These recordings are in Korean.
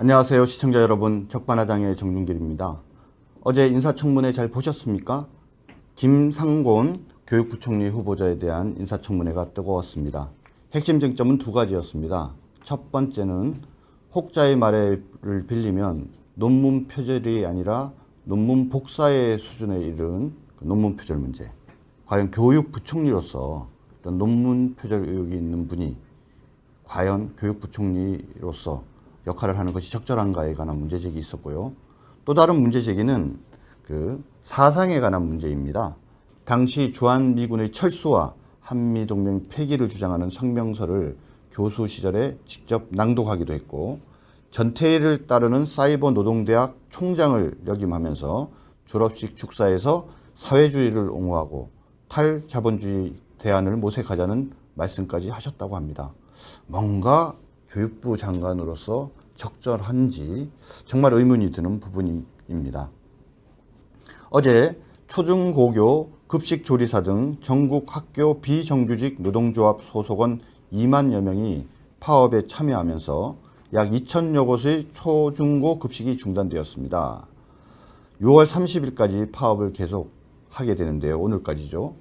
안녕하세요 시청자 여러분, 적반하장의 정준길입니다. 어제 인사청문회 잘 보셨습니까? 김상곤 교육부총리 후보자에 대한 인사청문회가 뜨거웠습니다. 핵심 쟁점은 두 가지였습니다. 첫 번째는 혹자의 말을 빌리면 논문 표절이 아니라 논문 복사의 수준에 이른 논문 표절 문제. 과연 교육부총리로서 논문 표절 의혹이 있는 분이 과연 교육부총리로서 역할을 하는 것이 적절한가에 관한 문제제기 있었고요. 또 다른 문제제기는 사상에 관한 문제입니다. 당시 주한미군의 철수와 한미동맹 폐기를 주장하는 성명서를 교수 시절에 직접 낭독하기도 했고, 전태일을 따르는 사이버 노동대학 총장을 역임하면서 졸업식 축사에서 사회주의를 옹호하고 탈자본주의 대안을 모색하자는 말씀까지 하셨다고 합니다. 뭔가 교육부 장관으로서 적절한지 정말 의문이 드는 부분입니다. 어제 초중고교 급식조리사 등 전국 학교 비정규직 노동조합 소속원 2만여 명이 파업에 참여하면서 약 2,000여 곳의 초중고 급식이 중단되었습니다. 6월 30일까지 파업을 계속하게 되는데요. 오늘까지죠.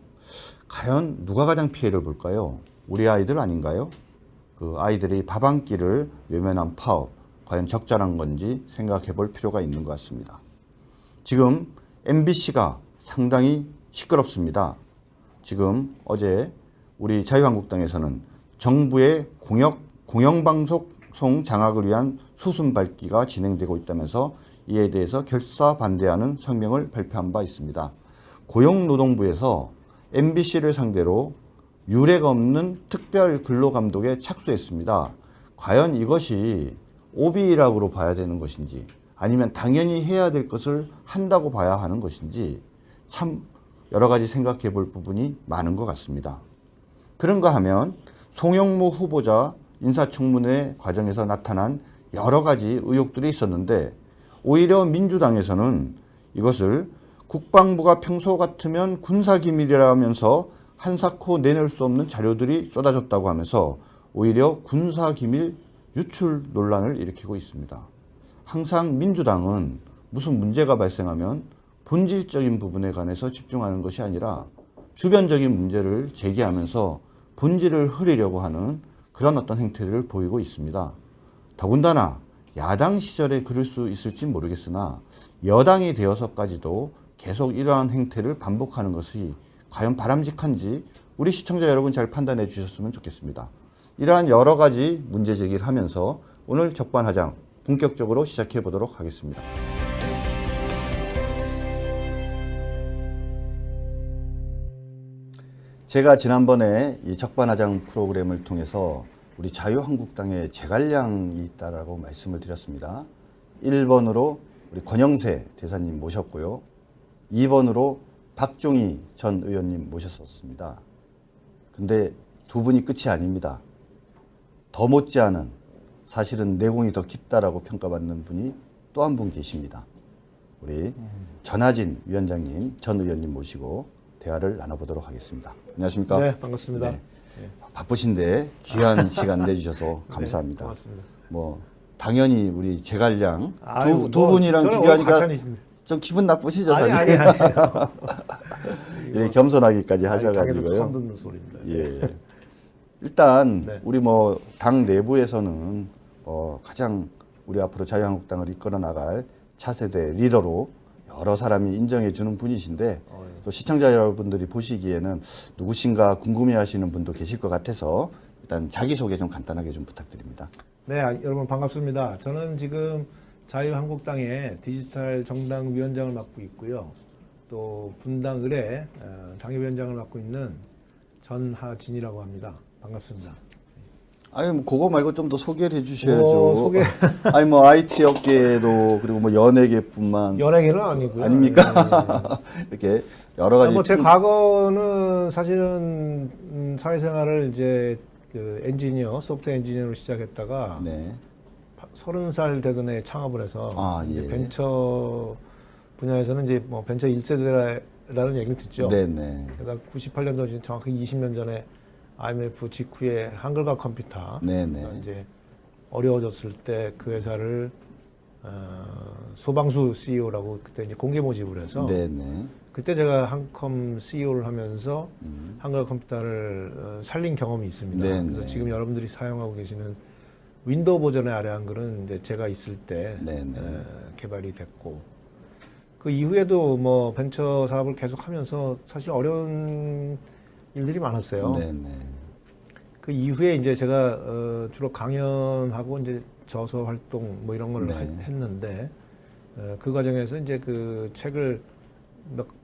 과연 누가 가장 피해를 볼까요? 우리 아이들 아닌가요? 그 아이들이 밥 한 끼를 외면한 파업, 과연 적절한 건지 생각해 볼 필요가 있는 것 같습니다. 지금 MBC가 상당히 시끄럽습니다. 지금 어제 우리 자유한국당에서는 정부의 공영방송 장악을 위한 수순 밟기가 진행되고 있다면서 이에 대해서 결사 반대하는 성명을 발표한 바 있습니다. 고용노동부에서 MBC를 상대로 유례가 없는 특별 근로감독에 착수했습니다. 과연 이것이 오비라고 봐야 되는 것인지, 아니면 당연히 해야 될 것을 한다고 봐야 하는 것인지 참 여러 가지 생각해 볼 부분이 많은 것 같습니다. 그런가 하면 송영무 후보자 인사청문회 과정에서 나타난 여러 가지 의혹들이 있었는데, 오히려 민주당에서는 이것을 국방부가 평소 같으면 군사기밀이라면서 한사코 내놓을 수 없는 자료들이 쏟아졌다고 하면서 오히려 군사기밀 유출 논란을 일으키고 있습니다. 항상 민주당은 무슨 문제가 발생하면 본질적인 부분에 관해서 집중하는 것이 아니라 주변적인 문제를 제기하면서 본질을 흐리려고 하는 그런 어떤 행태를 보이고 있습니다. 더군다나 야당 시절에 그럴 수 있을지 모르겠으나 여당이 되어서까지도 계속 이러한 행태를 반복하는 것이 과연 바람직한지 우리 시청자 여러분 잘 판단해 주셨으면 좋겠습니다. 이러한 여러 가지 문제 제기를 하면서 오늘 적반하장 본격적으로 시작해 보도록 하겠습니다. 제가 지난번에 이 적반하장 프로그램을 통해서 우리 자유한국당에 제갈량이 있다라고 말씀을 드렸습니다. 1번으로 우리 권영세 대사님 모셨고요. 2번으로 박종희 전 의원님 모셨었습니다. 근데 두 분이 끝이 아닙니다. 더 못지않은, 사실은 내공이 더 깊다라고 평가받는 분이 또 한 분 계십니다. 우리 전하진 위원장님, 전 의원님 모시고 대화를 나눠보도록 하겠습니다. 안녕하십니까? 네, 반갑습니다. 네. 바쁘신데 귀한 시간 내주셔서 감사합니다. 네, 고맙습니다. 뭐 당연히 우리 제갈량 두 분이랑 비교하니까 좀 기분 나쁘시죠? 아니. 이렇게 겸손하기까지 하셔가지고요. 처음 듣는 소리입니다. 예. 일단 네. 우리 당 내부에서는 가장 우리 앞으로 자유한국당을 이끌어 나갈 차세대 리더로 여러 사람이 인정해 주는 분이신데, 또 시청자 여러분들이 보시기에는 누구신가 궁금해하시는 분도 계실 것 같아서 일단 자기소개 좀 간단하게 좀 부탁드립니다. 네, 여러분 반갑습니다. 저는 지금 자유한국당의 디지털 정당 위원장을 맡고 있고요. 또 분당 의뢰 당협위원장을 맡고 있는 전하진이라고 합니다. 반갑습니다. 아니 그거 말고 좀 더 소개를 해주셔야죠. 소개. 아니 IT 업계도 그리고 연예계뿐만. 연예계는 아니고요. 아닙니까? 네. 이렇게 여러 가지. 제 과거는 사실은 사회생활을 이제 엔지니어, 소프트웨어 엔지니어로 시작했다가 네. 30살 되던 해에 창업을 해서 예. 벤처 분야에서는 이제 벤처 1세대라는 얘기를 듣죠. 네네. 그러니까 98년도 정확히 20년 전에 IMF 직후에 한글과 컴퓨터 네네. 이제 어려워졌을 때 그 회사를 소방수 CEO라고 그때 이제 공개 모집을 해서 네네. 그때 제가 한컴 CEO를 하면서 한글 컴퓨터를 살린 경험이 있습니다. 네네. 그래서 지금 여러분들이 사용하고 계시는 윈도우 버전의 아래 한글은 이제 제가 있을 때 개발이 됐고 그 이후에도 뭐 벤처 사업을 계속하면서 사실 어려운 일들이 많았어요. 네네. 그 이후에 이제 제가 주로 강연하고 이제 저서 활동 뭐 이런 걸 네. 했는데 그 과정에서 이제 그 책을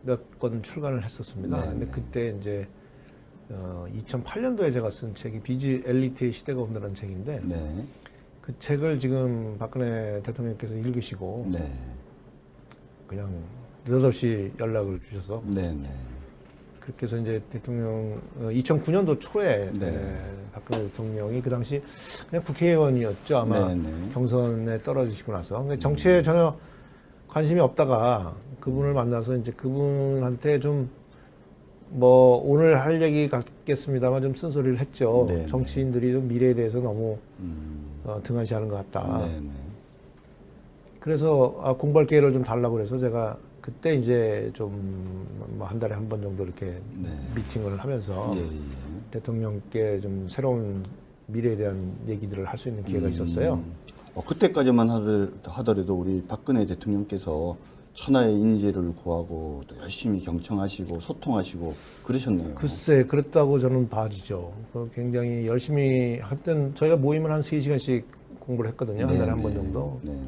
몇 권 출간을 했었습니다. 네, 근데 네. 그때 이제 2008년도에 제가 쓴 책이 비즈 엘리트의 시대가 온다는 책인데 네. 그 책을 지금 박근혜 대통령께서 읽으시고 네. 그냥 느닷없이 연락을 주셔서 네네. 그렇게 해서 이제 대통령 2009년도 초에 네. 박근혜 대통령이 그 당시 그냥 국회의원이었죠. 아마 네네. 경선에 떨어지시고 나서 근데 정치에 전혀 관심이 없다가 그분을 만나서 이제 그분한테 좀 뭐 오늘 할 얘기 같겠습니다만 좀 쓴소리를 했죠. 네네. 정치인들이 좀 미래에 대해서 너무 등한시하는 것 같다. 네네. 그래서 공부할 기회를 좀 달라고 그래서 제가 그때 이제 좀 뭐 한 달에 한 번 정도 이렇게 네. 미팅을 하면서 예, 예. 대통령께 좀 새로운 미래에 대한 얘기들을 할 수 있는 기회가 있었어요. 그때까지만 하더라도 우리 박근혜 대통령께서 천하의 인재를 구하고 또 열심히 경청하시고 소통하시고 그러셨네요. 글쎄, 그랬다고 저는 봐지죠. 굉장히 열심히 하여튼 저희가 모임을 한 3시간씩 공부를 했거든요. 한 달에 한 번 정도. 네.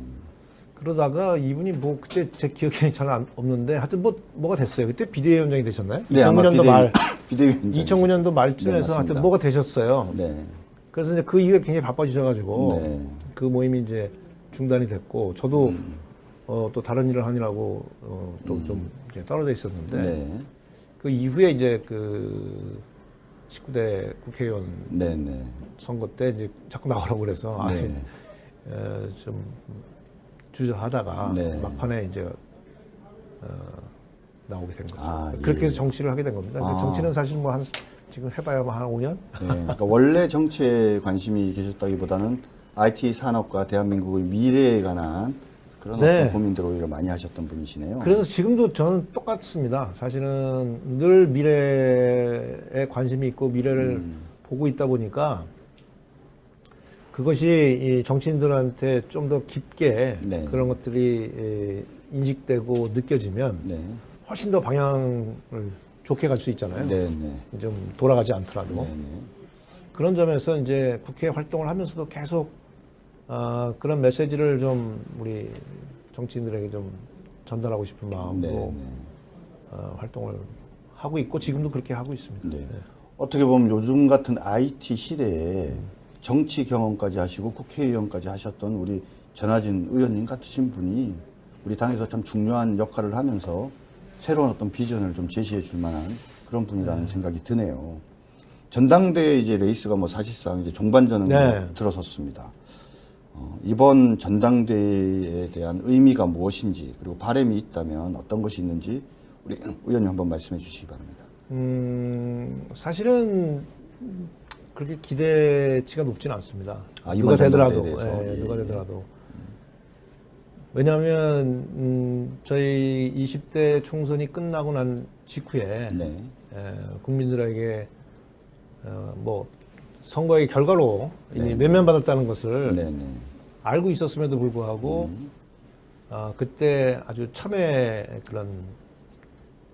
그러다가 이분이 뭐 그때 제 기억에 잘 없는데 하여튼 뭐가 됐어요. 그때 비대위원장이 되셨나요? 네, 아마 2009년도 말. 비대위원장. 2009년도 네, 말쯤에서 맞습니다. 하여튼 뭐가 되셨어요. 네. 그래서 이제 그 이후에 굉장히 바빠지셔가지고 네. 그 모임이 이제 중단이 됐고 저도 또 다른 일을 하느라고 또 좀 떨어져 있었는데 네. 그 이후에 이제 그 19대 국회의원 네네. 선거 때 이제 자꾸 나오라고 그래서 네. 좀 주저하다가 네. 막판에 이제 나오게 된 거죠. 아, 그렇게 예. 해서 정치를 하게 된 겁니다. 근데 아. 정치는 사실 뭐 지금 해봐야 뭐 한 5년? 네. 그러니까 원래 정치에 관심이 계셨다기보다는 IT 산업과 대한민국의 미래에 관한 그런 네. 어떤 고민들을 오히려 많이 하셨던 분이시네요. 그래서 지금도 저는 똑같습니다. 사실은 늘 미래에 관심이 있고 미래를 보고 있다 보니까 그것이 이 정치인들한테 좀 더 깊게 네. 그런 것들이 인식되고 느껴지면 네. 훨씬 더 방향을 좋게 갈 수 있잖아요. 네네. 좀 돌아가지 않더라도. 네네. 그런 점에서 이제 국회 활동을 하면서도 계속 그런 메시지를 좀 우리 정치인들에게 좀 전달하고 싶은 마음으로 네네. 활동을 하고 있고 지금도 그렇게 하고 있습니다. 네. 어떻게 보면 요즘 같은 IT 시대에 정치 경험까지 하시고 국회의원까지 하셨던 우리 전하진 의원님 같으신 분이 우리 당에서 참 중요한 역할을 하면서 새로운 어떤 비전을 좀 제시해 줄 만한 그런 분이라는 생각이 드네요. 전당대회 이제 레이스가 뭐 사실상 이제 종반전은 네. 들어섰습니다. 이번 전당대회에 대한 의미가 무엇인지 그리고 바람이 있다면 어떤 것이 있는지 우리 의원님 한번 말씀해 주시기 바랍니다. 사실은 그렇게 기대치가 높지는 않습니다. 아, 누가 이번 되더라도, 전당대회에 대해서? 누가 되더라도. 왜냐하면 저희 20대 총선이 끝나고 난 직후에 네. 국민들에게 뭐 선거의 결과로 이미 네. 면면받았다는 것을 네네. 알고 있었음에도 불구하고 그때 아주 첨예 그런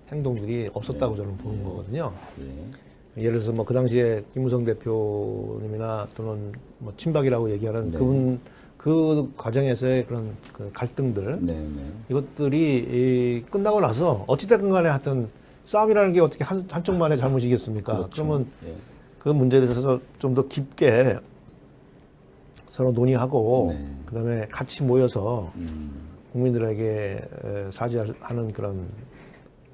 행동들이 없었다고 저는 보는 거거든요. 예. 예를 들어서 뭐 그 당시에 김무성 대표님이나 또는 뭐 친박이라고 얘기하는 네. 그 과정에서의 그런 그 갈등들 네네. 이것들이 끝나고 나서 어찌됐든 간에 하여튼 싸움이라는 게 어떻게 한쪽만의 잘못이겠습니까? 그렇죠. 그러면 예. 그 문제에 대해서 좀 더 깊게 서로 논의하고 네. 그다음에 같이 모여서 국민들에게 사죄하는 그런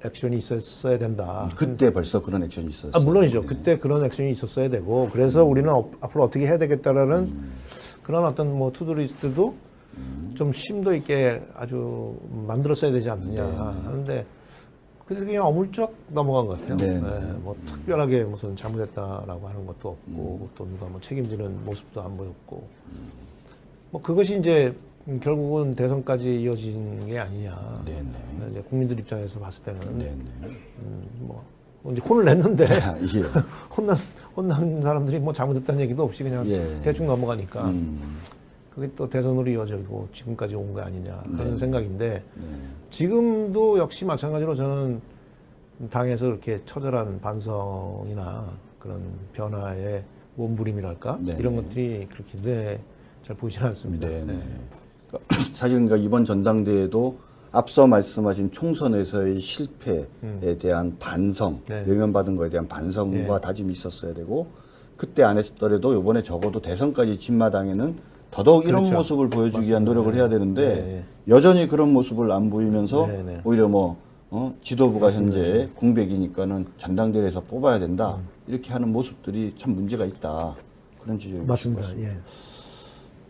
액션이 있었어야 된다. 그때 벌써 그런 액션이 있었어요. 물론이죠. 네. 그때 그런 액션이 있었어야 되고 그래서 우리는 앞으로 어떻게 해야 되겠다라는 그런 어떤 뭐 투두리스트도 좀 심도 있게 아주 만들었어야 되지 않느냐 하는데 그래서 그냥 어물쩍 넘어간 것 같아요. 네. 뭐 특별하게 무슨 잘못했다라고 하는 것도 없고 또 누가 뭐 책임지는 모습도 안 보였고 뭐 그것이 이제 결국은 대선까지 이어진 게 아니냐. 네네. 이제 국민들 입장에서 봤을 때는 네네. 뭐 이제 혼을 냈는데 예. 혼난 사람들이 뭐 잘못했다는 얘기도 없이 그냥 예. 대충 넘어가니까 그게 또 대선으로 이어지고 지금까지 온 거 아니냐 그런 네. 생각인데 네. 지금도 역시 마찬가지로 저는 당에서 이렇게 처절한 반성이나 그런 변화의 몸부림이랄까 네. 이런 것들이 그렇게 잘 보이지는 않습니다. 네. 네. 사실 그러니까 이번 전당대회도 앞서 말씀하신 총선에서의 실패에 대한 반성, 네. 외면받은 거에 대한 반성과 다짐이 있었어야 되고 그때 안 했더라도 이번에 적어도 대선까지 진마당에는 더더욱 이런 그렇죠. 모습을 보여주기 위한 노력을 해야 되는데 네. 여전히 그런 모습을 안 보이면서 네. 오히려 지도부가 맞습니다. 현재 공백이니까는 전당대회에서 뽑아야 된다 이렇게 하는 모습들이 참 문제가 있다 그런 지적이 맞습니다. 있습니다. 예.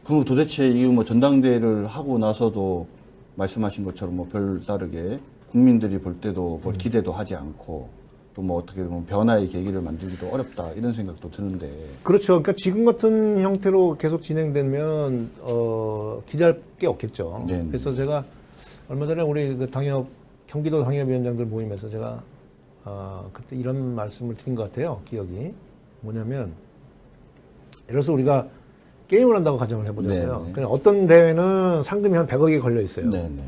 그럼 도대체 이 전당대회를 하고 나서도 말씀하신 것처럼 별다르게 국민들이 볼 때도 뭘 기대도 하지 않고 또 어떻게 보면 변화의 계기를 만들기도 어렵다 이런 생각도 드는데. 그렇죠. 그러니까 지금 같은 형태로 계속 진행되면 기대할 게 없겠죠. 네. 그래서 제가 얼마 전에 우리 그 경기도 당협위원장들 모임에서 제가 그때 이런 말씀을 드린 것 같아요. 기억이 뭐냐면 예를 들어서 우리가 게임을 한다고 가정을 해보자고요. 네. 그냥 어떤 대회는 상금이 한 100억이 걸려 있어요. 네네.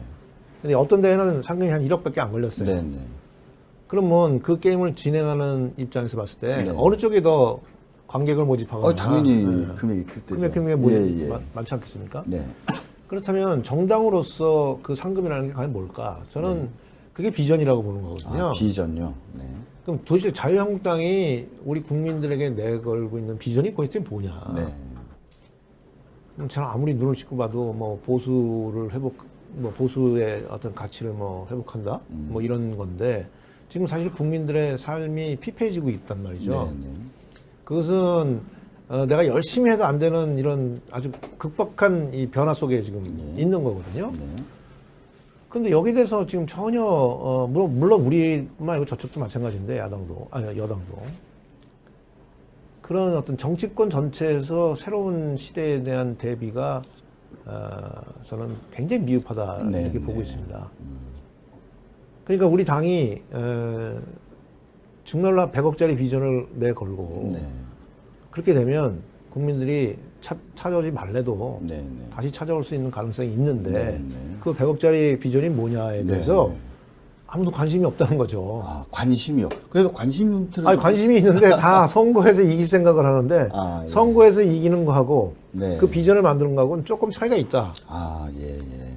근데 어떤 대회는 상금이 한 1억밖에 안 걸렸어요. 네네. 그러면 그 게임을 진행하는 입장에서 봤을 때 네. 어느 쪽이 더 관객을 모집하거나 당연히 금액이 클 때죠. 금액이 많지 않겠습니까? 네. 그렇다면 정당으로서 그 상금이라는 게 과연 뭘까? 저는 그게 비전이라고 보는 거거든요. 비전요. 네. 그럼 도대체 자유한국당이 우리 국민들에게 내걸고 있는 비전이 도대체 뭐냐? 네. 그럼 저는 아무리 눈을 씻고 봐도 보수를 보수의 어떤 가치를 회복한다? 이런 건데 지금 사실 국민들의 삶이 피폐해지고 있단 말이죠. 네. 그것은 내가 열심히 해도 안 되는 이런 아주 극박한 이 변화 속에 지금 있는 거거든요. 그런데 여기에 대해서 지금 전혀 물론 우리만 아니고 저쪽도 마찬가지인데 여당도 그런 어떤 정치권 전체에서 새로운 시대에 대한 대비가 저는 굉장히 미흡하다 이렇게 보고 있습니다. 그러니까 우리 당이 정말로 100억짜리 비전을 내걸고 그렇게 되면 국민들이 찾아오지 말래도 다시 찾아올 수 있는 가능성이 있는데 그 100억짜리 비전이 뭐냐에 대해서 아무도 관심이 없다는 거죠. 관심이요? 그래도 관심이 있는데 다 선거에서 이길 생각을 하는데 선거에서 이기는 거하고 그 비전을 만드는 거하고는 조금 차이가 있다.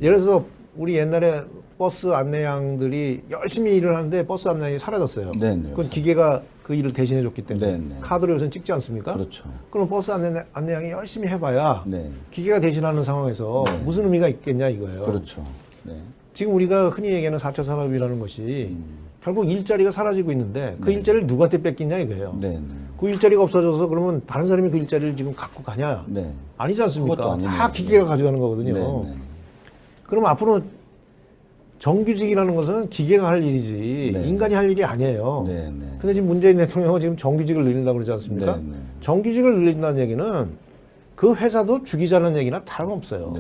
예를 들어서 우리 옛날에 버스 안내양들이 열심히 일을 하는데 버스 안내양이 사라졌어요. 그건 기계가 그 일을 대신해 줬기 때문에 카드를 요새는 찍지 않습니까? 그렇죠. 그럼 버스 안내양이 열심히 해봐야 기계가 대신하는 상황에서 무슨 의미가 있겠냐 이거예요. 그렇죠. 지금 우리가 흔히 얘기하는 4차 산업이라는 것이 결국 일자리가 사라지고 있는데 그 일자리를 누구한테 뺏기냐 이거예요. 그 일자리가 없어져서 그러면 다른 사람이 그 일자리를 지금 갖고 가냐? 아니지 않습니까? 다 기계가 가져가는 거거든요. 그럼 앞으로 정규직이라는 것은 기계가 할 일이지 인간이 할 일이 아니에요. 근데 지금 문재인 대통령은 지금 정규직을 늘린다고 그러지 않습니까? 정규직을 늘린다는 얘기는 그 회사도 죽이자는 얘기나 다름없어요.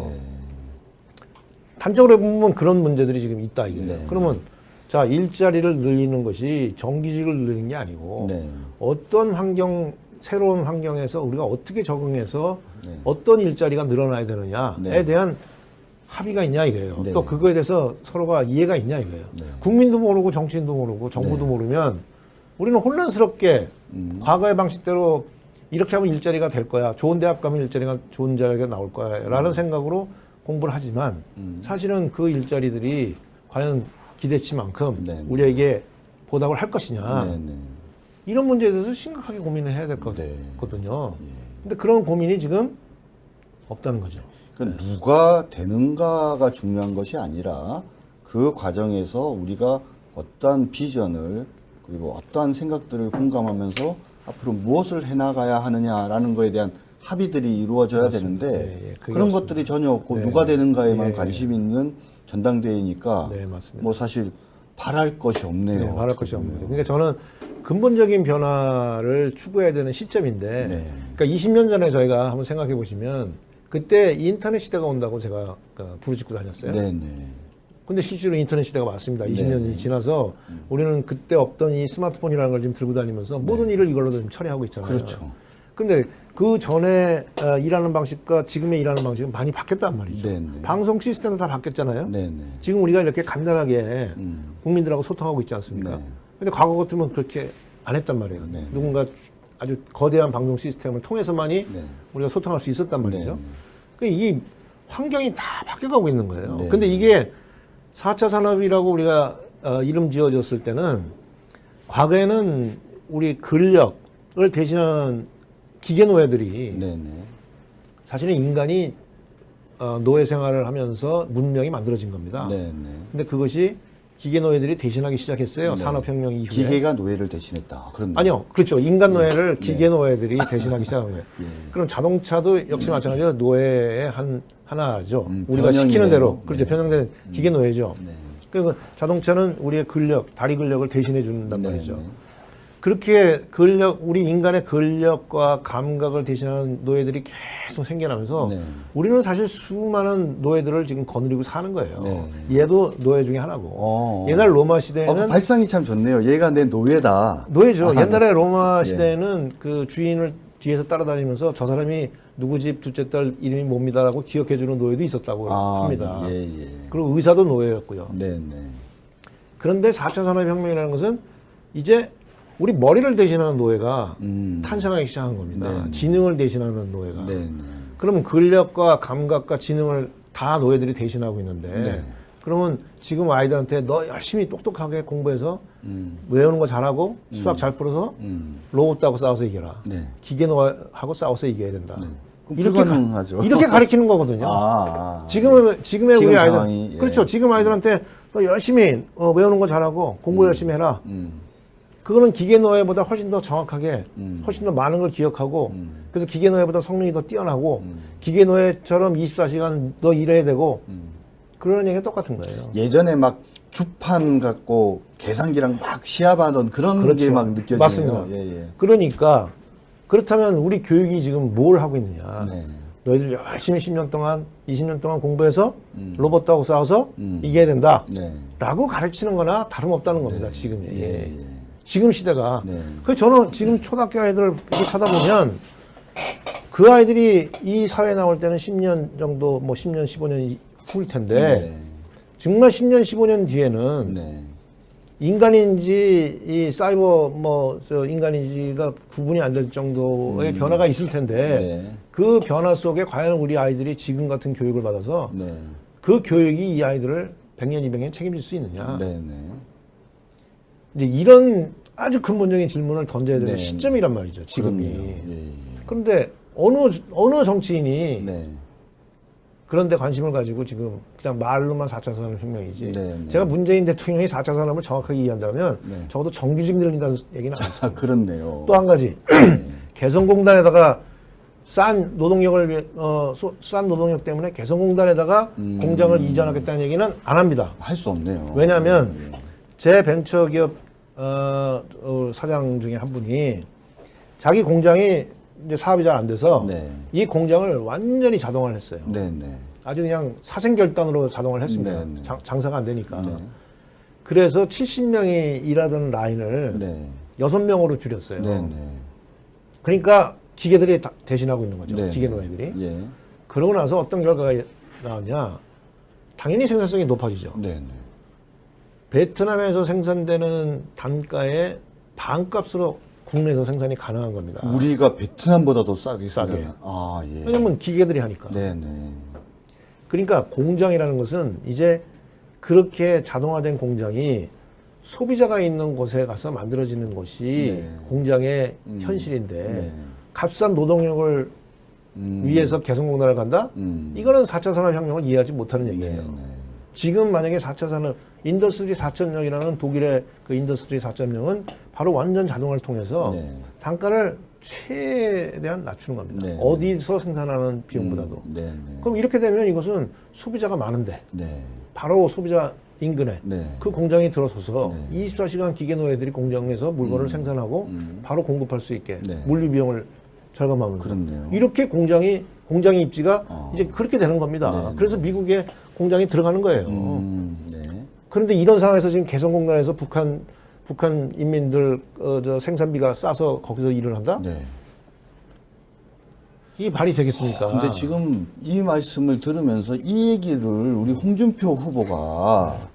단적으로 보면 그런 문제들이 지금 있다 이거예요. 그러면 자 일자리를 늘리는 것이 정규직을 늘리는 게 아니고 어떤 새로운 환경에서 우리가 어떻게 적응해서 어떤 일자리가 늘어나야 되느냐에 대한 합의가 있냐 이거예요. 또 그거에 대해서 서로가 이해가 있냐 이거예요. 국민도 모르고 정치인도 모르고 정부도 모르면 우리는 혼란스럽게 과거의 방식대로 이렇게 하면 일자리가 될 거야. 좋은 대학 가면 좋은 자리가 나올 거야. 라는 생각으로 공부를 하지만 사실은 그 일자리들이 과연 기대치만큼 우리에게 보답을 할 것이냐. 이런 문제에 대해서 심각하게 고민을 해야 될 거거든요. 근데 그런 고민이 지금 없다는 거죠. 그러니까 누가 되는가가 중요한 것이 아니라 그 과정에서 우리가 어떠한 비전을 그리고 어떠한 생각들을 공감하면서 앞으로 무엇을 해나가야 하느냐라는 거에 대한 합의들이 이루어져야 되는데 그런 것들이 전혀 없고 누가 되는가에만 관심이 있는 전당대회니까 사실 바랄 것이 없네요. 바랄 것이 없네요. 그러니까 저는 근본적인 변화를 추구해야 되는 시점인데 그러니까 20년 전에 저희가 한번 생각해 보시면 그때 인터넷 시대가 온다고 제가 부르짖고 다녔어요. 네네. 근데 실제로 인터넷 시대가 왔습니다. 20년이 네. 지나서 우리는 그때 없던 이 스마트폰이라는 걸 지금 들고 다니면서 모든 일을 이걸로 좀 처리하고 있잖아요. 그렇죠. 근데 그 전에 일하는 방식과 지금의 일하는 방식은 많이 바뀌었단 말이죠. 네네. 방송 시스템도 다 바뀌었잖아요. 네네. 지금 우리가 이렇게 간단하게 국민들하고 소통하고 있지 않습니까? 네. 근데 과거 같으면 그렇게 안 했단 말이에요. 네. 누군가 아주 거대한 방송 시스템을 통해서만이 네. 우리가 소통할 수 있었단 말이죠. 네. 그러니까 이 환경이 다 바뀌어가고 있는 거예요. 네. 근데 이게 4차 산업이라고 우리가 이름 지어줬을 때는 과거에는 우리 근력을 대신하는 기계 노예들이 네네. 사실은 인간이 노예 생활을 하면서 문명이 만들어진 겁니다. 네네. 근데 그것이 기계 노예들이 대신하기 시작했어요. 네. 산업혁명 이후에. 기계가 노예를 대신했다. 그런. 아니요. 그렇죠. 인간 노예를 기계 노예들이 대신하기 시작한 거예요. 예. 그럼 자동차도 역시 마찬가지로 노예의 하나죠. 우리가 변형이네요. 시키는 대로. 그렇죠. 네. 변형된 기계 노예죠. 네. 그리고 자동차는 우리의 근력, 다리 근력을 대신해 준단 네, 말이죠. 네. 그렇게 우리 인간의 근력과 감각을 대신하는 노예들이 계속 생겨나면서 네. 우리는 사실 수많은 노예들을 지금 거느리고 사는 거예요. 네. 얘도 노예 중에 하나고. 어. 옛날 로마 그 시대에는 발상이 참 좋네요. 얘가 내 노예다. 노예죠. 아, 옛날에 로마 예. 시대에는 그 주인을 뒤에서 따라다니면서 저 사람이 누구 집 둘째 딸 이름이 뭡니다라고 기억해주는 노예도 있었다고 합니다. 예, 예. 그리고 의사도 노예였고요. 네네. 그런데 4차 산업혁명이라는 것은 이제 우리 머리를 대신하는 노예가 탄생하기 시작한 겁니다. 네. 지능을 대신하는 노예가. 네네. 그러면 근력과 감각과 지능을 다 노예들이 대신하고 있는데 네. 그러면 지금 아이들한테 너 열심히 똑똑하게 공부해서 외우는 거 잘하고 수학 잘 풀어서 로봇하고 싸워서 이겨라. 네. 기계 노예하고 싸워서 이겨야 된다. 네. 그럼 불가능하죠. 이렇게 가르치는 거거든요. 지금의 지금 우리 아이들 상황이, 예. 그렇죠. 지금 아이들한테 너 열심히 외우는 거 잘하고 공부 열심히 해라. 음. 그거는 기계 노예보다 훨씬 더 정확하게 훨씬 더 많은 걸 기억하고 그래서 기계 노예보다 성능이 더 뛰어나고 기계 노예처럼 24시간 너 일해야 되고 그러는 얘기가 똑같은 거예요. 예전에 막 주판 갖고 계산기랑 막 시합하던 그런 그렇죠. 게 막 느껴지네요. 맞습니다. 예, 예. 그러니까 그렇다면 우리 교육이 지금 뭘 하고 있느냐. 네. 너희들 열심히 10년 동안 20년 동안 공부해서 로봇하고 싸워서 이겨야 된다. 네. 라고 가르치는 거나 다름없다는 겁니다. 지금이. 예, 예. 지금 시대가. 네. 그래서 저는 지금 초등학교 아이들을 이렇게 쳐다보면 그 아이들이 이 사회에 나올 때는 10년 정도, 뭐 10년, 15년이 후일 텐데 네. 정말 10년, 15년 뒤에는 네. 인간인지 이 사이버 인간인지가 구분이 안 될 정도의 변화가 있을 텐데 네. 그 변화 속에 과연 우리 아이들이 지금 같은 교육을 받아서 네. 그 교육이 이 아이들을 100년, 200년 책임질 수 있느냐. 네. 네. 이제 이런 아주 근본적인 질문을 던져야 되는 네. 시점이란 말이죠. 지금이. 그럼요. 예, 예. 그런데 어느 정치인이 네. 그런데 관심을 가지고 지금 그냥 말로만 4차 산업혁명이지. 네, 네. 제가 문재인 대통령이 4차 산업을 정확하게 이해한다면 네. 적어도 정규직 늘린다는 얘기는 안 했어요. 아, 그렇네요. 또 한 가지. 개성공단에다가 싼 노동력을 싼 노동력 때문에 개성공단에다가 공장을 이전하겠다는 얘기는 안 합니다. 할 수 없네요. 왜냐하면 예, 예. 제 벤처기업 사장 중에 한 분이 자기 공장이 이제 사업이 잘 안 돼서 네. 이 공장을 완전히 자동화를 했어요. 네, 네. 아주 그냥 사생결단으로 자동화를 했습니다. 네, 네. 장사가 안 되니까. 네. 그래서 70명이 일하던 라인을 네. 6명으로 줄였어요. 네, 네. 그러니까 기계들이 다 대신하고 있는 거죠. 네. 기계 노예들이. 예. 그러고 나서 어떤 결과가 나왔냐. 당연히 생산성이 높아지죠. 네, 네. 베트남에서 생산되는 단가의 반값으로 국내에서 생산이 가능한 겁니다. 우리가 베트남보다도 싸게 싸게. 쓰잖아요. 아, 예. 왜냐면 기계들이 하니까. 네, 네. 그러니까 공장이라는 것은 이제 그렇게 자동화된 공장이 소비자가 있는 곳에 가서 만들어지는 것이 네. 공장의 현실인데 네. 값싼 노동력을 위해서 개성공단을 간다? 이거는 4차 산업혁명을 이해하지 못하는 얘기예요. 네, 네. 지금 만약에 4차 산업, 인더스트리 4.0이라는 독일의 그 인더스트리 4.0은 바로 완전 자동화를 통해서 네. 단가를 최대한 낮추는 겁니다. 네. 어디서 생산하는 비용보다도. 네, 네. 그럼 이렇게 되면 이것은 소비자가 많은데 네. 바로 소비자 인근에 네. 그 공장이 들어서서 네. 24시간 기계 노예들이 공장에서 물건을 생산하고 바로 공급할 수 있게 네. 물류 비용을 절감하면 그렇네요. 이렇게 공장의 입지가 이제 그렇게 되는 겁니다. 네. 그래서 미국에 공장이 들어가는 거예요. 네. 그런데 이런 상황에서 지금 개성공단에서 북한 인민들 저 생산비가 싸서 거기서 일을 한다? 네. 이게 말이 되겠습니까? 근데 지금 이 말씀을 들으면서 이 얘기를 우리 홍준표 후보가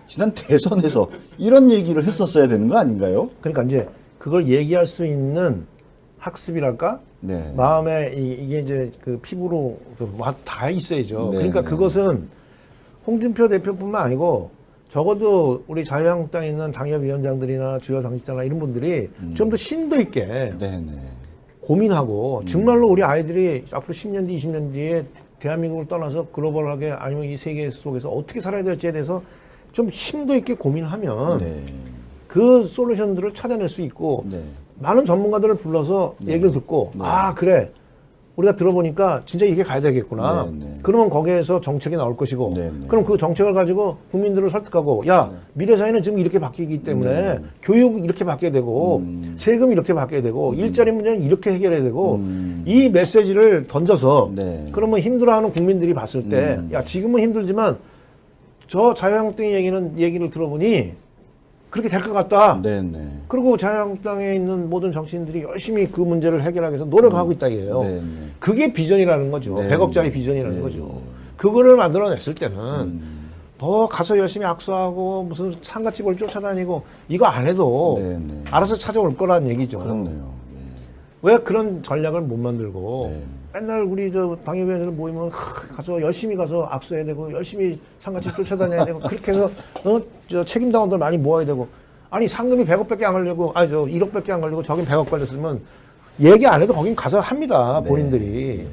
지난 대선에서 이런 얘기를 했었어야 되는 거 아닌가요? 그러니까 이제 그걸 얘기할 수 있는 학습이랄까? 네. 마음에 이게 이제 그 피부로 다 있어야죠. 네, 그러니까 네. 그것은 홍준표 대표뿐만 아니고 적어도 우리 자유한국당에 있는 당협위원장들이나 주요 당직자나 이런 분들이 좀 더 심도 있게 네네. 고민하고 정말로 우리 아이들이 앞으로 10년 뒤, 20년 뒤에 대한민국을 떠나서 글로벌하게 아니면 이 세계 속에서 어떻게 살아야 될지에 대해서 좀 심도 있게 고민하면 네. 그 솔루션들을 찾아낼 수 있고 네. 많은 전문가들을 불러서 얘기를 듣고 아 그래 우리가 들어보니까 진짜 이게 가야 되겠구나. 네. 그러면 거기에서 정책이 나올 것이고 네. 그럼 그 정책을 가지고 국민들을 설득하고 야 미래 사회는 지금 이렇게 바뀌기 때문에 교육 이렇게 바뀌어야 되고 세금 이렇게 바뀌어야 되고 일자리 문제는 이렇게 해결해야 되고 이 메시지를 던져서 네. 그러면 힘들어하는 국민들이 봤을 때 야 지금은 힘들지만 저 자유한국당의 얘기를 들어보니 그렇게 될 것 같다. 네네. 그리고 자유한국당에 있는 모든 정치인들이 열심히 그 문제를 해결하기 위해서 노력하고 있다 이게요. 네네. 그게 비전이라는 거죠. 네. 100억짜리 비전이라는 네. 거죠. 그거를 만들어냈을 때는 뭐 가서 열심히 악수하고 무슨 상가집을 쫓아다니고 이거 안 해도 네네. 알아서 찾아올 거라는 얘기죠. 그렇네요. 왜 그런 전략을 못 만들고 네. 맨날 우리 저 당협위원회들 모이면 가서 열심히 가서 악수해야 되고 열심히 상가집 쫓아다녀야 되고 그렇게 해서 저 책임당원들 많이 모아야 되고 아니 상금이 100억밖에 안 걸리고 아니 저 1억밖에 안 걸리고 저긴 100억 걸렸으면 얘기 안 해도 거긴 가서 합니다. 본인들이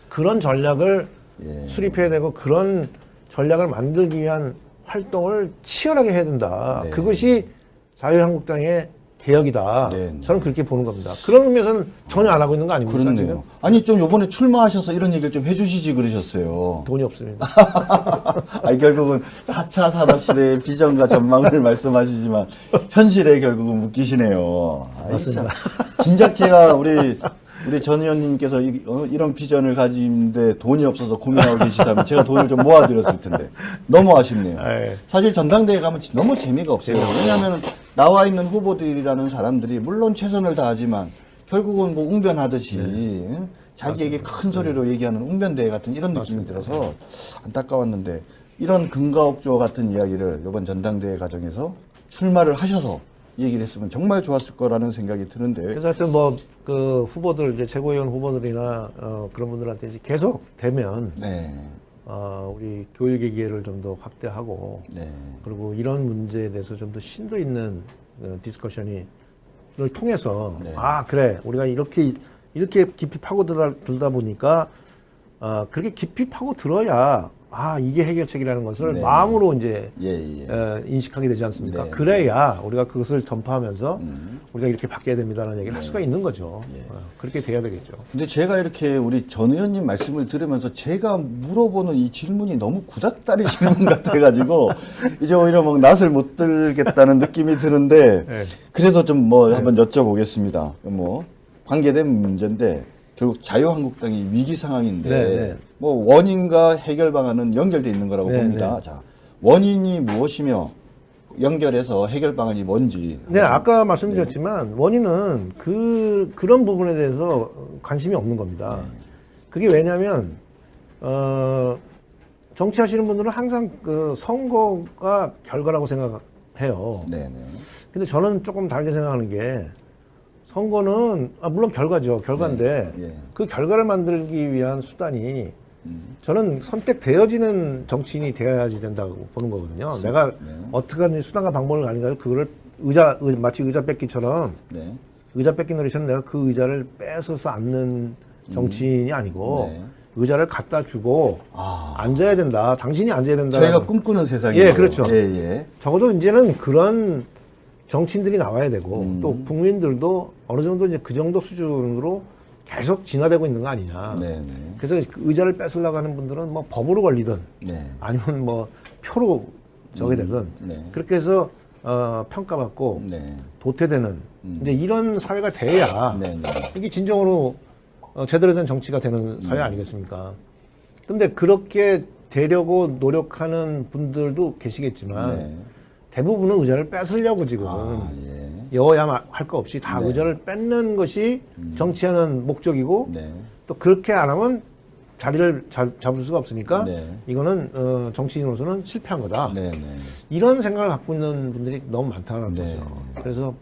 그런 전략을 예. 수립해야 되고 그런 전략을 만들기 위한 활동을 치열하게 해야 된다. 네. 그것이 자유한국당의 개혁이다. 네. 저는 그렇게 보는 겁니다. 그런 의미에서는 전혀 안 하고 있는 거 아닙니까? 그렇네요. 지금? 아니 좀 요번에 출마하셔서 이런 얘기를 좀 해주시지 그러셨어요. 돈이 없습니다. 아니 결국은 4차 산업시대의 비전과 전망을 말씀하시지만 현실에 결국은 묶이시네요. 아이, 맞습니다. 참. 진작 제가 우리 전 의원님께서 이런 비전을 가지는데 돈이 없어서 고민하고 계시다면 제가 돈을 좀 모아드렸을 텐데 너무 아쉽네요. 네. 사실 전당대회 가면 너무 재미가 없어요. 왜냐하면 나와 있는 후보들이라는 사람들이 물론 최선을 다하지만 결국은 뭐 웅변하듯이 자기에게 큰 소리로 얘기하는 웅변대회 같은 이런 느낌이 들어서 안타까웠는데 이런 금가옥조 같은 이야기를 이번 전당대회 과정에서 출마를 하셔서 얘기를 했으면 정말 좋았을 거라는 생각이 드는데. 그래서 하여튼 뭐 그 후보들 이제 최고위원 후보들이나 그런 분들한테 이제 계속 되면 네. 우리 교육의 기회를 좀 더 확대하고 네. 그리고 이런 문제에 대해서 좀 더 심도 있는 디스커션을 통해서 네. 아 그래 우리가 이렇게 깊이 파고들다 보니까 그렇게 깊이 파고들어야 아 이게 해결책이라는 것을 네. 마음으로 이제 예. 인식하게 되지 않습니까? 네. 그래야 우리가 그것을 전파하면서 우리가 이렇게 바뀌어야 됩니다라는 얘기를 할 수가 있는 거죠. 예. 그렇게 돼야 되겠죠. 근데 제가 이렇게 우리 전 의원님 말씀을 들으면서 제가 물어보는 이 질문이 너무 구닥다리 질문 같아가지고 이제 오히려 막 낯을 못 들겠다는 느낌이 드는데 네. 그래도 좀 뭐 한번 여쭤보겠습니다. 뭐 관계된 문제인데 결국 자유한국당이 위기 상황인데 네. 뭐 원인과 해결 방안은 연결돼 있는 거라고 네, 봅니다. 자, 원인이 무엇이며 연결해서 해결 방안이 뭔지. 네, 아까 말씀드렸지만 원인은 그런 부분에 대해서 관심이 없는 겁니다. 그게 왜냐하면 정치하시는 분들은 항상 그 선거가 결과라고 생각해요. 네네. 근데 저는 조금 다르게 생각하는 게 선거는 물론 결과인데 예. 그 결과를 만들기 위한 수단이 저는 선택되어지는 정치인이 되어야지 된다고 보는 거거든요. 내가 어떻게 하든지 수단과 방법을 가니까 그거를 마치 의자 뺏기처럼 네. 의자 뺏기 놀이처럼 내가 그 의자를 뺏어서 앉는 정치인이 아니고 네. 의자를 갖다 주고 앉아야 된다. 당신이 앉아야 된다. 저희가 꿈꾸는 세상이에요. 예, 그렇죠. 예. 적어도 이제는 그런 정치인들이 나와야 되고 또 국민들도 어느 정도 이제 그 정도 수준으로 계속 진화되고 있는 거 아니냐. 네네. 그래서 그 의자를 뺏으려고 하는 분들은 뭐 법으로 걸리든 네. 아니면 뭐 표로 저게 되든 네. 그렇게 해서 평가받고 네. 도태되는 이제 이런 사회가 돼야 네. 네. 이게 진정으로 제대로 된 정치가 되는 사회 아니겠습니까? 근데 그렇게 되려고 노력하는 분들도 계시겠지만 네. 대부분은 의자를 뺏으려고 지금 예. 여야 할 거 없이 다 네. 의자를 뺏는 것이 정치하는 목적이고 네. 또 그렇게 안 하면 자리를 잡을 수가 없으니까 네. 이거는 정치인으로서는 실패한 거다. 네. 네. 이런 생각을 갖고 있는 분들이 너무 많다는 네. 거죠. 그래서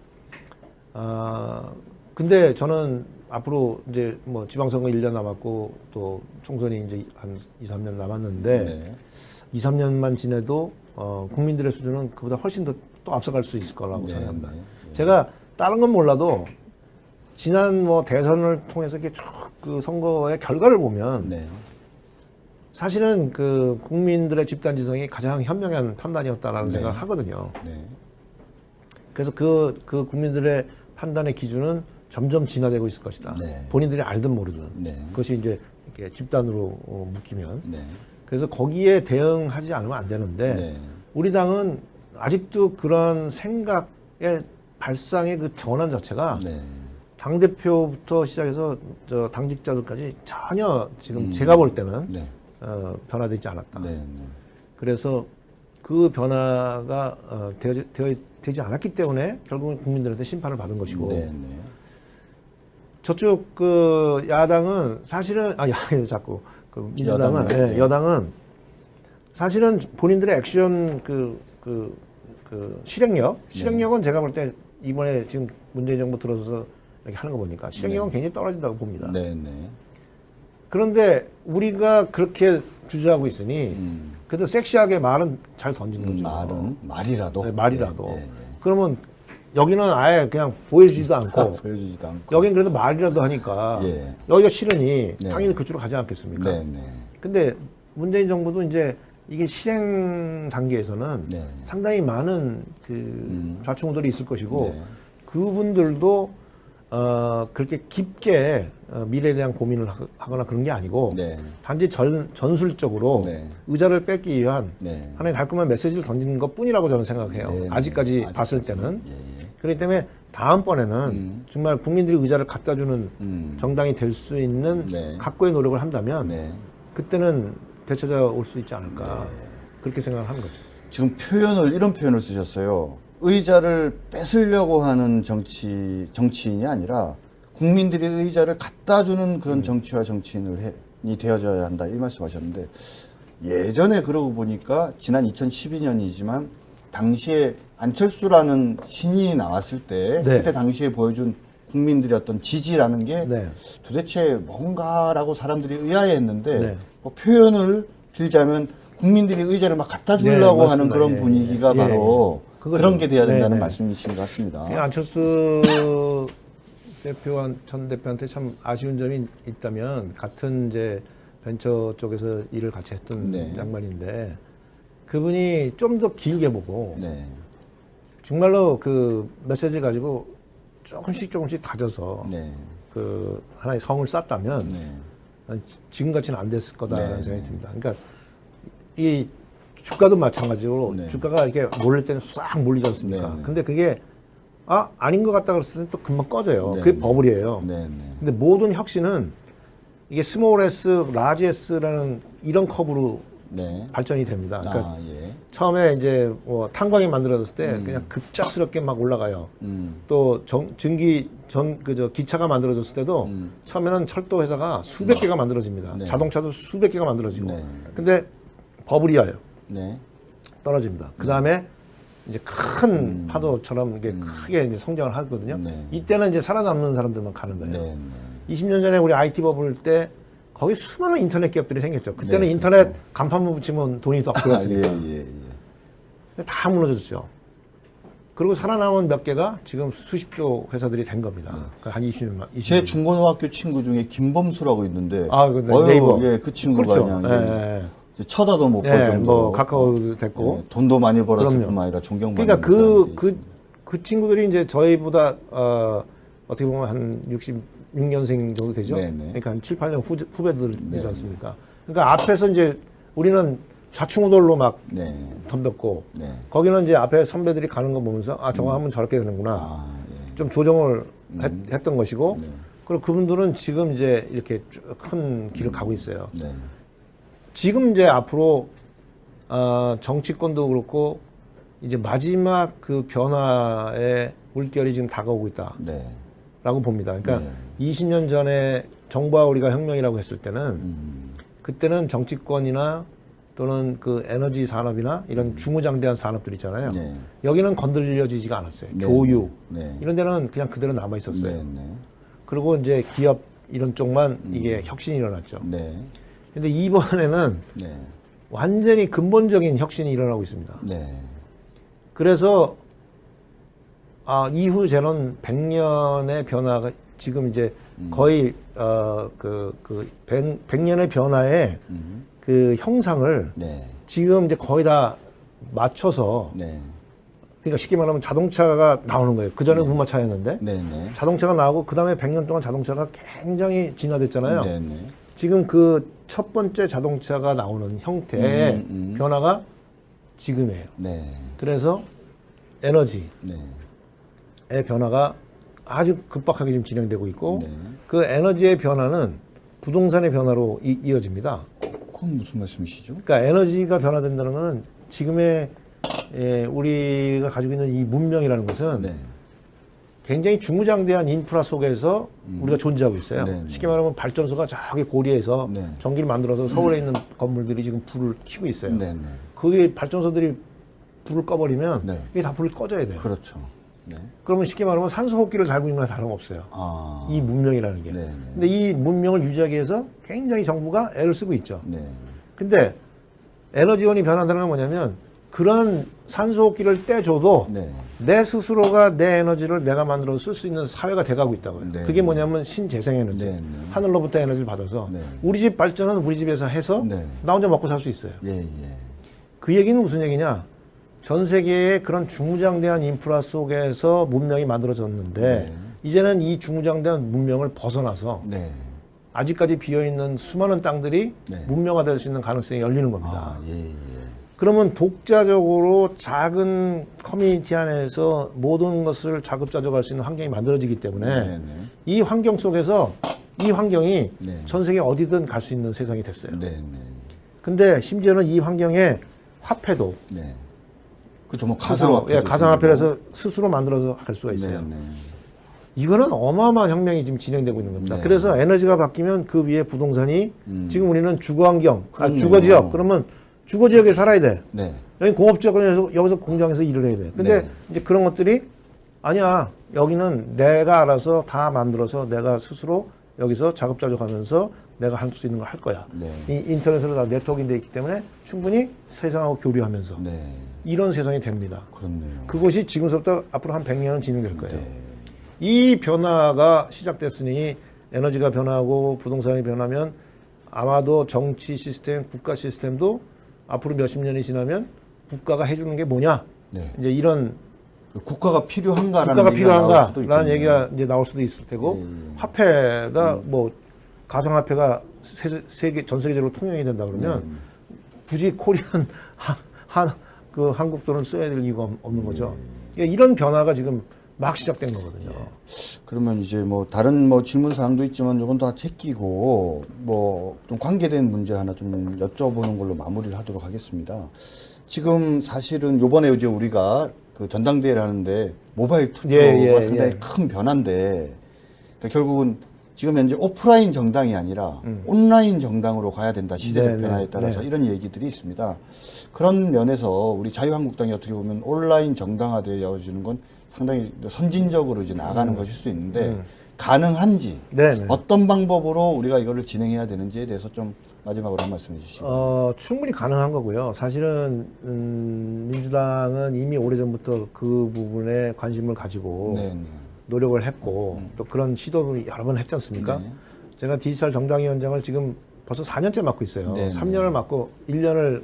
근데 저는 앞으로 이제 뭐 지방선거 1년 남았고 또 총선이 이제 한 2, 3년 남았는데 네. 2, 3년만 지내도 국민들의 수준은 그보다 훨씬 더 또 앞서갈 수 있을 거라고 네. 생각합니다. 네. 제가 다른 건 몰라도 지난 뭐 대선을 통해서 이렇게 쭉 그 선거의 결과를 보면 네. 사실은 그 국민들의 집단 지성이 가장 현명한 판단이었다라는 네. 생각을 하거든요. 네. 그래서 그 국민들의 판단의 기준은 점점 진화되고 있을 것이다. 네. 본인들이 알든 모르든. 네. 그것이 이제 이렇게 집단으로 묶이면. 네. 그래서 거기에 대응하지 않으면 안 되는데 네. 우리 당은 아직도 그런 생각의 발상의 그 전환 자체가 네. 당대표부터 시작해서 저 당직자들까지 전혀 지금 제가 볼 때는 네. 변화되지 않았다. 네. 네. 그래서 그 변화가 되지 않았기 때문에 결국은 국민들한테 심판을 받은 것이고 네. 네. 저쪽 그 야당은 사실은 야당이 자꾸 그 민주당은 여당은, 여당은 사실은 본인들의 액션 실행력은 제가 볼 때 이번에 지금 문재인 정부 들어서서 이렇게 하는 거 보니까 실행력은 굉장히 떨어진다고 봅니다. 네. 네. 그런데 우리가 그렇게 주저하고 있으니 그래도 섹시하게 말은 잘 던지는 거죠. 말이라도. 네, 말이라도. 예, 예, 예. 그러면 여기는 아예 그냥 보여주지도 않고 보여주지도 않고. 여긴 그래도 말이라도 하니까 예. 여기가 싫으니 네. 당연히 그쪽으로 가지 않겠습니까? 네. 네. 근데 문재인 정부도 이제 이게 실행 단계에서는 네. 상당히 많은 그 좌충우돌이 있을 것이고 네. 그분들도 그렇게 깊게 미래에 대한 고민을 하거나 그런 게 아니고 네. 단지 전술적으로 네. 의자를 뺏기 위한 네. 하나의 달콤한 메시지를 던지는 것 뿐이라고 저는 생각해요. 네. 아직까지 봤을 때는. 예, 예. 그렇기 때문에 다음번에는 정말 국민들이 의자를 갖다 주는 정당이 될 수 있는 네. 각고의 노력을 한다면 네. 그때는 되찾아올 수 있지 않을까. 그렇게 생각을 하는 거죠. 지금 이런 표현을 쓰셨어요. 의자를 뺏으려고 하는 정치인이 아니라 국민들이 의자를 갖다 주는 그런 정치와 정치인이 되어져야 한다. 이 말씀하셨는데 예전에 그러고 보니까 지난 2012년이지만 당시에 안철수라는 신인이 나왔을 때 네. 그때 당시에 보여준 국민들의 어떤 지지라는 게 네. 도대체 뭔가라고 사람들이 의아해했는데 네. 뭐 표현을 빌자면 국민들이 의자를 막 갖다 네, 주려고 하는 맞습니다. 그런 예, 분위기가 예. 바로 그거죠. 그런 게 돼야 된다는 네, 네. 말씀이신 것 같습니다. 안철수 전 대표한테 참 아쉬운 점이 있다면 같은 이제 벤처 쪽에서 일을 같이 했던 네. 양반인데 그분이 좀 더 길게 보고 네. 정말로 그 메시지를 가지고 조금씩 다져서 네. 그 하나의 성을 쌓았다면 네. 지금같이는 안 됐을 거다라는 네. 생각이 듭니다. 그러니까 이 주가도 마찬가지로 네. 주가가 이렇게 몰릴 때는 싹 몰리지 않습니까? 네, 네. 근데 그게 아닌 것 같다 그랬을 때는 또 금방 꺼져요. 네, 그게 네. 버블이에요. 네. 네. 근데 모든 혁신은 이게 스몰 S, 라지 S라는 이런 컵으로 네. 발전이 됩니다. 그러니까 예. 처음에 이제 뭐 탄광이 만들어졌을 때 그냥 급작스럽게 막 올라가요. 또 기차가 만들어졌을 때도 처음에는 철도 회사가 수백 개가 만들어집니다. 네. 자동차도 수백 개가 만들어지고. 네. 근데 버블이 와요. 네. 떨어집니다. 그 다음에 이제 큰 파도처럼 이게 크게 이제 성장을 하거든요. 네. 이때는 이제 살아남는 사람들만 가는 거예요. 네. 20년 전에 우리 IT 버블 때 거기 수많은 인터넷 기업들이 생겼죠. 그때는 네, 인터넷 그렇죠. 간판만 붙이면 돈이 더 들었으니까. 예. 근데 다 무너졌죠. 그리고 살아남은 몇 개가 지금 수십조 회사들이 된 겁니다. 그러니까 한 20년만. 제 중고등학교 친구 중에 김범수라고 있는데 네이버. 예, 그 친구가 그렇죠. 그냥 이제 쳐다도 못 볼 정도로 뭐 카카오 됐고. 예, 돈도 많이 벌었을 그럼요. 뿐만 아니라 존경받는 그러니까 사람들이 그 친구들이 이제 저희보다 어떻게 보면 한 66년생 정도 되죠. 네네. 그러니까 한 7, 8년 후배들이지 네. 않습니까? 그러니까 앞에서 이제 우리는 좌충우돌로 막 네. 덤볐고 네. 거기는 이제 앞에 선배들이 가는 거 보면서 아 저거 하면 저렇게 되는구나 아, 예. 좀 조정을 했던 것이고 네. 그리고 그분들은 지금 이제 이렇게 쭉 큰 길을 가고 있어요. 네. 지금 이제 앞으로 정치권도 그렇고 이제 마지막 그 변화의 물결이 지금 다가오고 있다라고 네. 봅니다. 그러니까 네. 20년 전에 정부와 우리가 혁명이라고 했을 때는 그때는 정치권이나 또는 그 에너지 산업이나 이런 중우장대한 산업들 있잖아요. 네. 여기는 건드려지지가 않았어요. 네. 교육 네. 이런 데는 그냥 그대로 남아 있었어요. 네. 네. 그리고 이제 기업 이런 쪽만 이게 혁신이 일어났죠. 네. 근데 이번에는 네. 완전히 근본적인 혁신이 일어나고 있습니다. 네. 그래서 이후 저는 100년의 변화가 지금 이제 거의 100년의 변화의 그 형상을 네. 지금 이제 거의 다 맞춰서 네. 그러니까 쉽게 말하면 자동차가 나오는 거예요. 그 전에 우마차였는데 네. 네. 자동차가 나오고 그 다음에 100년 동안 자동차가 굉장히 진화됐잖아요. 네. 네. 지금 그 첫 번째 자동차가 나오는 형태의 변화가 지금이에요. 네. 그래서 에너지의 네. 변화가 아주 급박하게 지금 진행되고 있고 네. 그 에너지의 변화는 부동산의 변화로 이어집니다. 그건 무슨 말씀이시죠? 그러니까 에너지가 변화된다는 것은 지금의 우리가 가지고 있는 이 문명이라는 것은 네. 굉장히 중무장대한 인프라 속에서 우리가 존재하고 있어요. 네, 네. 쉽게 말하면 발전소가 저기 고리에서 네. 전기를 만들어서 서울에 있는 건물들이 지금 불을 켜고 있어요. 네. 네. 그게 발전소들이 불을 꺼버리면 네. 이게 다 불이 꺼져야 돼요. 그렇죠. 네. 그러면 쉽게 말하면 산소 호흡기를 달고 있는 거나 다름없어요. 아. 이 문명이라는 게. 네, 네. 근데 이 문명을 유지하기 위해서 굉장히 정부가 애를 쓰고 있죠. 네. 근데 에너지원이 변한다는 건 뭐냐면 그런 산소 호흡기를 떼줘도 네. 내 스스로가 내 에너지를 내가 만들어서 쓸 수 있는 사회가 돼가고 있다고요. 네. 그게 뭐냐면 신재생에너지. 네, 네. 하늘로부터 에너지를 받아서 네. 우리 집 발전은 우리 집에서 해서 네. 나 혼자 먹고 살 수 있어요. 예, 예. 그 얘기는 무슨 얘기냐? 전 세계의 그런 중무장대한 인프라 속에서 문명이 만들어졌는데 네. 이제는 이 중무장대한 문명을 벗어나서 네. 아직까지 비어있는 수많은 땅들이 네. 문명화될 수 있는 가능성이 열리는 겁니다. 아, 예, 예. 그러면 독자적으로 작은 커뮤니티 안에서 모든 것을 자급자족할 수 있는 환경이 만들어지기 때문에 네, 네. 이 환경 속에서 이 환경이 네. 전 세계 어디든 갈 수 있는 세상이 됐어요. 네, 네. 근데 심지어는 이 환경에 화폐도 네. 그죠, 뭐 스스로, 가상화폐. 예, 가상화폐라서 스스로 만들어서 할 수가 있어요. 네, 네. 이거는 어마어마한 혁명이 지금 진행되고 있는 겁니다. 네. 그래서 에너지가 바뀌면 그 위에 부동산이 지금 우리는 주거환경, 그럼요. 주거지역, 그러면 주거지역에 살아야 돼. 네. 여기 공업지역에서 여기서 공장에서 일을 해야 돼. 근데 네. 이제 그런 것들이 아니야. 여기는 내가 알아서 다 만들어서 내가 스스로 여기서 작업자족하면서 내가 할 수 있는 걸 할 거야. 네. 이 인터넷으로 다 네트워크가 돼 있기 때문에 충분히 세상하고 교류하면서 네. 이런 세상이 됩니다. 그렇네요. 그것이 지금부터 앞으로 한 100년은 진행될 거예요. 네. 이 변화가 시작됐으니 에너지가 변하고 부동산이 변하면 아마도 정치 시스템, 국가 시스템도 앞으로 몇십 년이 지나면 국가가 해주는 게 뭐냐? 네. 이제 이런 그 국가가 필요한가라는 국가가 얘기가 나올 수도 필요한가라는 있겠네요. 얘기가 이제 나올 수도 있을 테고 화폐가 뭐 가상화폐가 세계 전 세계적으로 통용이 된다 그러면 굳이 코리안 그 한국 돈을 써야 될 이유가 없는 거죠. 그러니까 이런 변화가 지금 막 시작된 거거든요. 그러면 이제 뭐 다른 뭐 질문 사항도 있지만 이건 다 제끼고 뭐 좀 관계된 문제 하나 좀 여쭤보는 걸로 마무리를 하도록 하겠습니다. 지금 사실은 요번에 이제 우리가 그 전당대회를 하는데 모바일 투표가 상당히 큰 변화인데 그러니까 결국은 지금 현재 오프라인 정당이 아니라 온라인 정당으로 가야 된다. 시대적 변화에 따라서 이런 얘기들이 있습니다. 그런 면에서 우리 자유한국당이 어떻게 보면 온라인 정당화되어지는 건 상당히 선진적으로 이제 나아가는 것일 수 있는데 가능한지 어떤 방법으로 우리가 이거를 진행해야 되는지에 대해서 좀 마지막으로 한 말씀 해주시죠. 충분히 가능한 거고요. 사실은 민주당은 이미 오래전부터 그 부분에 관심을 가지고 노력을 했고 또 그런 시도를 여러 번 했지 않습니까? 제가 디지털 정당위원장을 지금 벌써 4년째 맡고 있어요. 3년을 맡고 1년을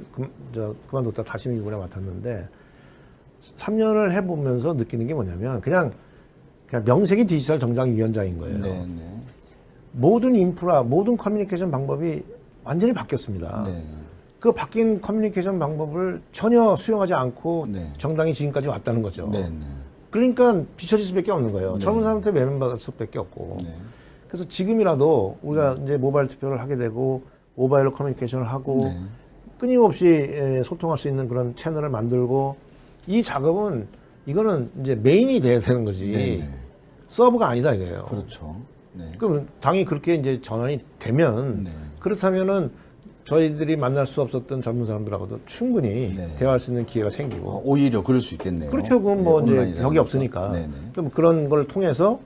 그만뒀다 다시 이번에 맡았는데 3년을 해보면서 느끼는 게 뭐냐면 그냥 명색이 디지털 정당위원장인 거예요. 모든 인프라, 모든 커뮤니케이션 방법이 완전히 바뀌었습니다. 그 바뀐 커뮤니케이션 방법을 전혀 수용하지 않고 네. 정당이 지금까지 왔다는 거죠. 네, 네. 그러니까 비춰질 수밖에 없는 거예요. 네. 젊은 사람한테 외면받을 수밖에 없고. 네. 그래서 지금이라도 우리가 이제 모바일 투표를 하게 되고 모바일로 커뮤니케이션을 하고 네. 끊임없이 소통할 수 있는 그런 채널을 만들고 이 작업은 이거는 이제 메인이 돼야 되는 거지. 네, 네. 서브가 아니다 이거예요. 그렇죠. 네. 그럼 당이 그렇게 이제 전환이 되면 네. 그렇다면은 저희들이 만날 수 없었던 젊은 사람들하고도 충분히 네. 대화할 수 있는 기회가 생기고 오히려 그럴 수 있겠네요. 그렇죠. 그건 뭐 네, 이제 온라인이라고 벽이 하니까. 없으니까. 네, 네. 그럼 그런 걸 통해서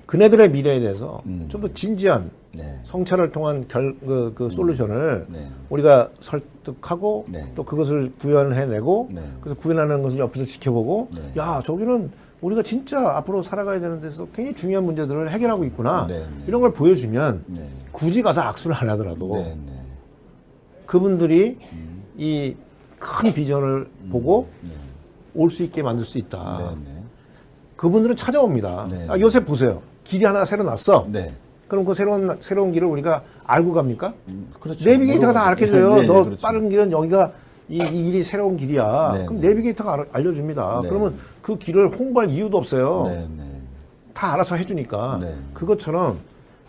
그네들의 미래에 대해서 좀 더 진지한 네. 성찰을 통한 그 솔루션을 네. 우리가 설득하고 네. 또 그것을 구현해내고 네. 그래서 구현하는 것을 옆에서 지켜보고 네. 야 저기는 우리가 진짜 앞으로 살아가야 되는 데서 굉장히 중요한 문제들을 해결하고 있구나 네, 네. 이런 걸 보여주면 네. 굳이 가서 악수를 안 하더라도 네, 네. 그분들이 이 큰 비전을 보고 네. 올 수 있게 만들 수 있다. 네, 네. 그분들은 찾아옵니다. 네. 아, 요새 보세요. 길이 하나 새로 났어. 네. 그럼 그 새로운 길을 우리가 알고 갑니까? 그렇죠. 내비게이터가 다 물어보죠. 알려줘요. 네, 네, 너 그렇죠. 빠른 길은 여기가 이 길이 새로운 길이야. 네, 그럼 네. 내비게이터가 알려줍니다. 네. 그러면 그 길을 홍보할 이유도 없어요. 네, 네. 다 알아서 해주니까. 네. 그것처럼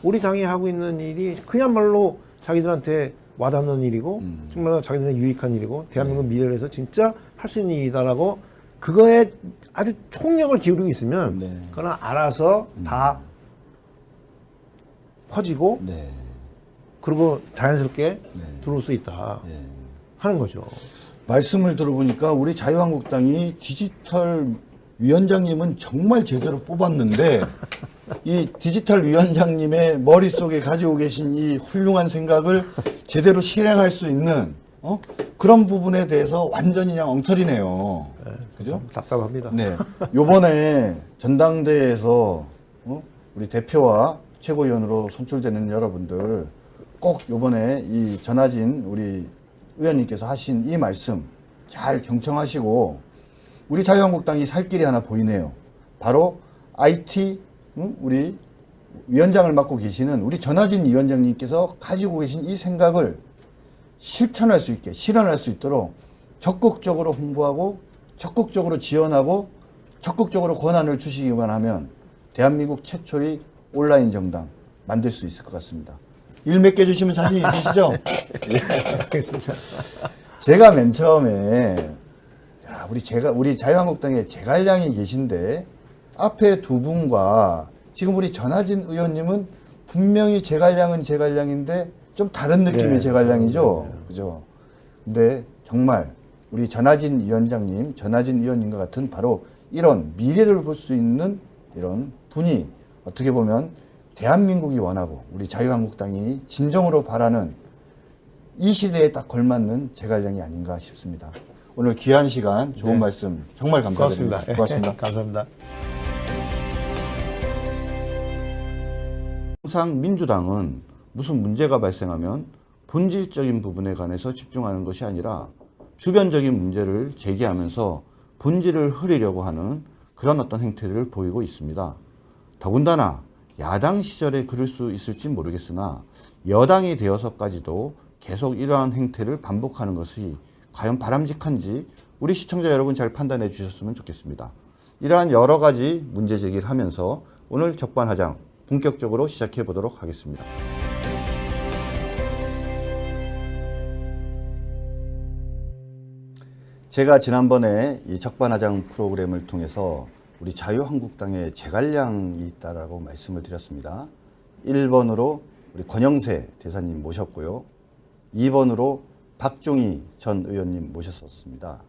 우리 당이 하고 있는 일이 그야말로 자기들한테 와닿는 일이고 정말 자기들한테 유익한 일이고 대한민국 미래를 위해서 진짜 할 수 있는 일이다라고 그거에 아주 총력을 기울이고 있으면 네. 그거는 알아서 다 퍼지고 네. 그리고 자연스럽게 네. 들어올 수 있다 네. 하는 거죠. 말씀을 들어보니까 우리 자유한국당이 디지털 위원장님은 정말 제대로 뽑았는데 이 디지털 위원장님의 머릿속에 가지고 계신 이 훌륭한 생각을 제대로 실행할 수 있는 그런 부분에 대해서 완전히 그냥 엉터리네요. 그죠? 답답합니다. 네. 요번에 전당대회에서 우리 대표와 최고위원으로 선출되는 여러분들 꼭 요번에 이 전하진 우리 의원님께서 하신 이 말씀 잘 경청하시고 우리 자유한국당이 살 길이 하나 보이네요. 바로 IT 우리 위원장을 맡고 계시는 우리 전하진 위원장님께서 가지고 계신 이 생각을 실천할 수 있게 실현할 수 있도록 적극적으로 홍보하고 적극적으로 지원하고 적극적으로 권한을 주시기만 하면 대한민국 최초의 온라인 정당 만들 수 있을 것 같습니다. 일 몇 개 주시면 자신 있으시죠? 알겠습니다. 제가 맨 처음에 야, 우리 자유한국당에 제갈량이 계신데 앞에 두 분과 지금 우리 전하진 의원님은 분명히 제갈량은 제갈량인데 좀 다른 느낌의 네. 제갈량이죠. 네. 그죠? 근데 정말 우리 전하진 위원장님, 전하진 의원님과 같은 바로 이런 미래를 볼 수 있는 이런 분이 어떻게 보면 대한민국이 원하고 우리 자유한국당이 진정으로 바라는 이 시대에 딱 걸맞는 제갈량이 아닌가 싶습니다. 오늘 귀한 시간, 좋은 네. 말씀 정말 감사드립니다. 고맙습니다. 고맙습니다. 감사합니다. 항상 민주당은 무슨 문제가 발생하면 본질적인 부분에 관해서 집중하는 것이 아니라 주변적인 문제를 제기하면서 본질을 흐리려고 하는 그런 어떤 행태를 보이고 있습니다. 더군다나 야당 시절에 그럴 수 있을지 모르겠으나 여당이 되어서까지도 계속 이러한 행태를 반복하는 것이 과연 바람직한지 우리 시청자 여러분 잘 판단해 주셨으면 좋겠습니다. 이러한 여러 가지 문제 제기를 하면서 오늘 적반하장 본격적으로 시작해 보도록 하겠습니다. 제가 지난번에 이 적반하장 프로그램을 통해서 우리 자유한국당에 제갈량이 있다라고 말씀을 드렸습니다. 1번으로 우리 권영세 대사님 모셨고요. 2번으로 박종희 전 의원님 모셨었습니다.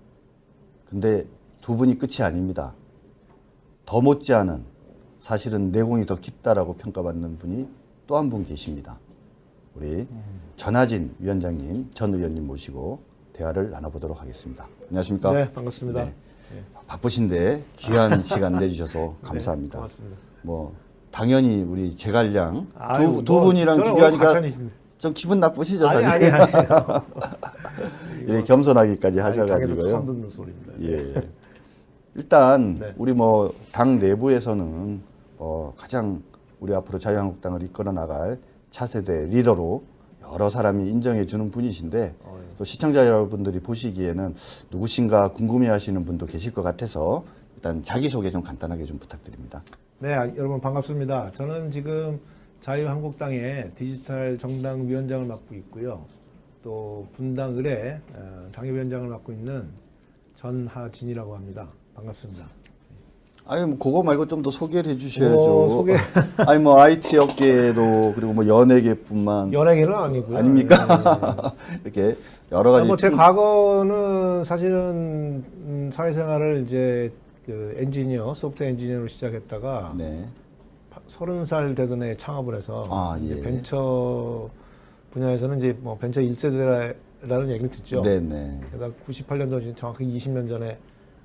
근데 두 분이 끝이 아닙니다. 더 못지않은 사실은 내공이 더 깊다라고 평가받는 분이 또 한 분 계십니다. 우리 전하진 위원장님, 전 의원님 모시고 대화를 나눠보도록 하겠습니다. 안녕하십니까? 네, 반갑습니다. 네. 바쁘신데 귀한 시간 내주셔서 감사합니다. 네, 고맙습니다. 뭐 당연히 우리 제갈량 아유, 두 뭐, 분이랑 저는 비교하니까 오늘 가찬이신데. 좀 기분 나쁘시죠? 아니, 사실? 아니에요. 이렇게 겸손하기까지 당에서 처음 하셔가지고요. 듣는 소리입니다. 예. 일단 네. 우리 뭐 당 내부에서는 가장 우리 앞으로 자유한국당을 이끌어 나갈 차세대 리더로 여러 사람이 인정해 주는 분이신데 또 시청자 여러분들이 보시기에는 누구신가 궁금해하시는 분도 계실 것 같아서 일단 자기소개 좀 간단하게 좀 부탁드립니다. 네, 여러분 반갑습니다. 저는 지금 자유한국당의 디지털 정당 위원장을 맡고 있고요. 또 분당 의뢰 당협위원장을 맡고 있는 전하진이라고 합니다. 반갑습니다. 아니 뭐 그거 말고 좀 더 소개를 해주셔야죠. 소개. 아니 뭐 IT 업계도 그리고 뭐 연예계뿐만 연예계는 아니고요. 아닙니까? 이렇게 여러 가지. 제 과거는 사실은 사회생활을 이제 그 엔지니어, 소프트웨어 엔지니어로 시작했다가 네. 30살 되던 해에 창업을 해서 예. 이제 벤처 분야에서는 이제 뭐 벤처 1세대라는 얘기를 듣죠. 네네. 그러니까 98년도 정확히 20년 전에